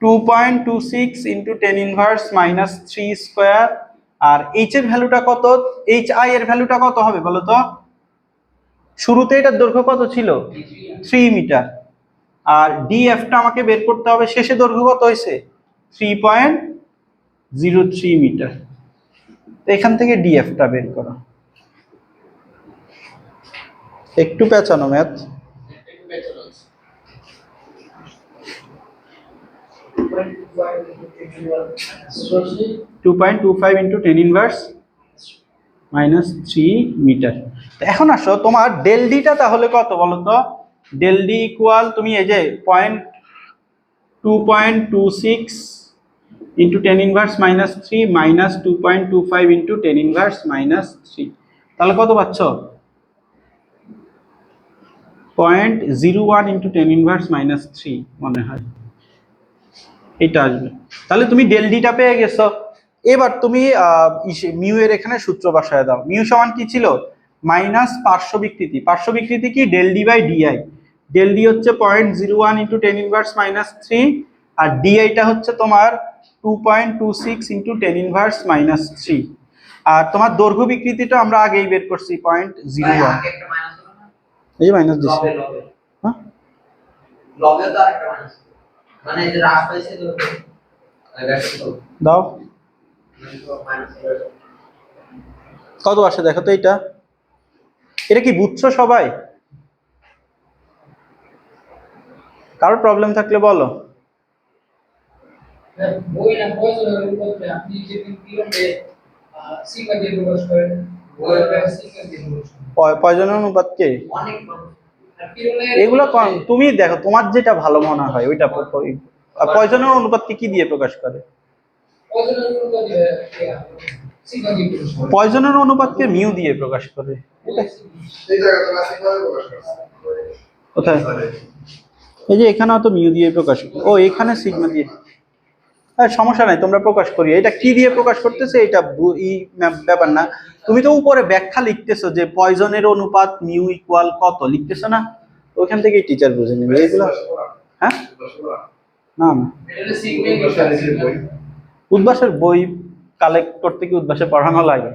2.26 ইন্টু 10 ইনভার্স মাইনাস 3 স্কয়ার, আর এইচ এর ভ্যালুটা কত, এইচ আই এর ভ্যালুটা কত হবে বলো তো। শুরুতে এটার দৈর্ঘ্য কত ছিল 3 মিটার, আর ডিএফটা আমাকে বের করতে হবে, শেষে দৈর্ঘ্য কত হয়েছে 3.03 মিটার। তো এখান থেকে ডিএফটা বের করো, একটু পেঁচানো math. 2.25 into 10 inverse minus 3 metre. তো এখন আসো তোমার ডেল ডিটা তাহলে কত বলো তো, ডেল ডি ইকুয়াল তুমি এই যে 2.26 into 10 inverse minus 3 minus 2.25 into 10 inverse minus 3, তাহলে কত পাচ্ছ 0.01 ইন্টু 10 ইনভার্স মাইনাস 3 মনে হয় এটা আসবে। তাহলে তুমি ডেল ডিটা পেয়ে গেছো। এবার তুমি মিউ এর এখানে সূত্র বসায় দাও। মিউ সমান কি ছিল মাইনাস পার্শ্ব বিকৃতি, পার্শ্ব বিকৃতি কি del D by D I, del D হচ্ছে 0.01 ইন্টু 10⁻³ আর ডি এইটা হচ্ছে তোমার 2.26 ইন্টু 10⁻³ আর তোমার দৈর্ঘ্য বিকৃতিটা আমরা আগেই বের করছি 0.01। আগে একটা মাইনাস হলো না এই যে মাইনাস দিছি। লবে লবে হ্যাঁ লবে তো আরেকটা মাইনাস মানে এই যে হ্রাস পাইছে তো দেখো দাও তো মাইনাস হবে কত আসে দেখো তো এটা। এটা কি বুঝছো সবাই? কারোর প্রবলেম থাকলে বলো। বই না পয়জনের অনুপাতে আপনি যে পিরিয়ডে সিগমা দিয়ে প্রকাশ করেন বই সিগমা দিয়ে প্রকাশ করেন প্রয়োজনীয় অনুপাত কি? অনেক আর পিরিয়ডে এগুলো তুমি দেখো তোমার যেটা ভালো মনে হয় ওইটা প্রয়োজনীয় অনুপাত কি দিয়ে প্রকাশ করে? পয়জনের অনুপাতে সিগমা দিয়ে প্রকাশ করেন প্রয়োজনীয় অনুপাতকে মিউ দিয়ে প্রকাশ করে। এই জায়গাটা ক্লাসিক ভাবে প্রকাশ করছে কোথায়? এই যে এখানেও তো মিউ দিয়ে প্রকাশ করে। ও এখানে সিগমা দিয়ে। হ্যাঁ সমস্যা নাই, তোমরা প্রকাশ করি। এটা কি দিয়ে প্রকাশ করতেছে এটা ব্যাপার না। তুমি তো উপরে ব্যাখ্যা লিখতেছো যে পয়জনের অনুপাত মিউ ইকুয়াল কত লিখতেছো না, ওখান থেকেই টিচার বুঝে নেবে এইগুলো। হ্যাঁ না না এটা সিগমা উদ্ভাসের বই কালেক্ট করতে কি উদ্ভাসে পড়ানো লাগে?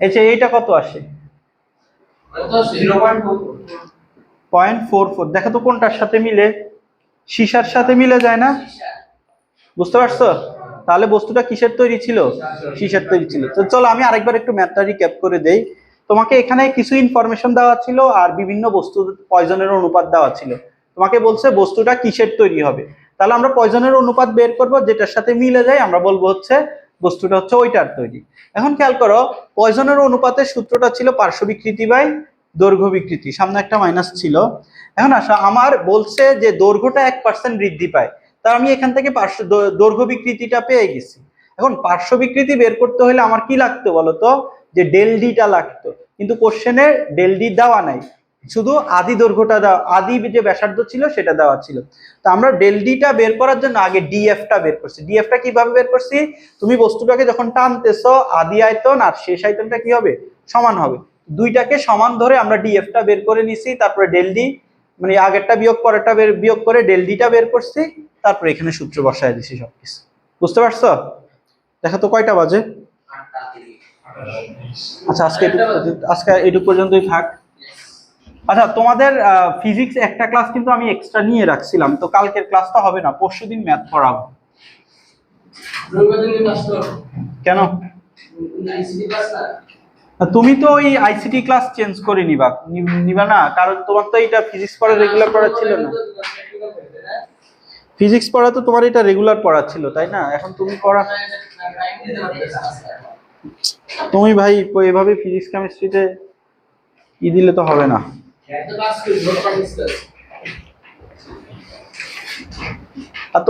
আচ্ছা এইটা কত আসে? 0.44। দেখো তো কোনটার সাথে মিলে? সীসার সাথে মিলে যায় না? বুঝতে পারছো? তাহলে বস্তুটা কিসের তৈরি ছিল? সীসার তৈরি ছিল। তো চলো আমি আরেকবার একটু ম্যাথটা রিক্যাপ করে দেই। তোমাকে এখানে কিছু ইনফরমেশন দেওয়া ছিল আর বিভিন্ন বস্তু পয়জনের অনুপাত দেওয়া ছিল। তোমাকে বলছে বস্তুটা কিসের তৈরি হবে, তাহলে আমরা পয়জনের অনুপাত বের করব, যেটার সাথে মিলে যায় আমরা বলবো হচ্ছে বস্তুটা হচ্ছে ওইটার তৈরি। এখন খেয়াল করো পয়জনের অনুপাতের সূত্রটা ছিল পার্শ্ব বিকৃতি বাই দৈর্ঘ্য বিকৃতি, সামনে একটা মাইনাস ছিল। এখন আসো আমার বলছে যে দৈর্ঘ্যটা 1% বৃদ্ধি পায়, তা আমি এখান থেকে দৈর্ঘ্য বিকৃতিটা পেয়ে গেছি। এখন পার্শ্ব বিকৃতি বের করতে হলে আমার কি লাগতো বলতো? যে ডেল ডিটা লাগতো, কিন্তু কোশ্চেনে ডেল ডি দেওয়া নাই, শুধু আদি দৈর্ঘ্যটা দেওয়া, আদি যে ব্যাসার্ধ ছিল সেটা দেওয়া ছিল। তো আমরা ডেল ডিটা বের করার জন্য আগে ডিএফটা বের করছি। ডিএফটা কিভাবে বের করছি? তুমি বস্তুটাকে যখন টানতেছো আদি আয়তন আর শেষ আয়তনটা কি হবে? সমান হবে। দুইটাকে সমান ধরে আমরা ডিএফটা বের করে নিছি, তারপরে ডেল ডি মানে আগেরটা বিয়োগ পরেরটা বিয়োগ করে ডেল ডিটা বের করছি, তারপরে এখানে সূত্র বসায় দিছি সবকিছু। বুঝতে পারছো? দেখো তো কয়টা বাজে? আচ্ছা আজকে এটুকু পর্যন্তই থাক। আচ্ছা তোমাদের ফিজিক্স একটা ক্লাস কিন্তু আমি এক্সট্রা নিয়ে রাখছিলাম, তো কালকের ক্লাসটা হবে না, পরশুদিন ম্যাথ পড়াবো। রবিবার ক্লাস করো কেন? আইসিটি ক্লাস না তুমি তো ওই আইসিটি ক্লাস চেঞ্জ করে নিবা না, কারণ তোমার তো এটা ফিজিক্স পড়া রেগুলার পড়া ছিল না। ফিজিক্স পড়া তো তোমার এটা রেগুলার পড়া ছিল তাই না? এখন তুমি পড়া তুমি ভাই এভাবে ফিজিক্স কেমিস্ট্রিতে দিলে তো হবে না। একটা ক্লাস করি নোট পাঠিয়েছিস আর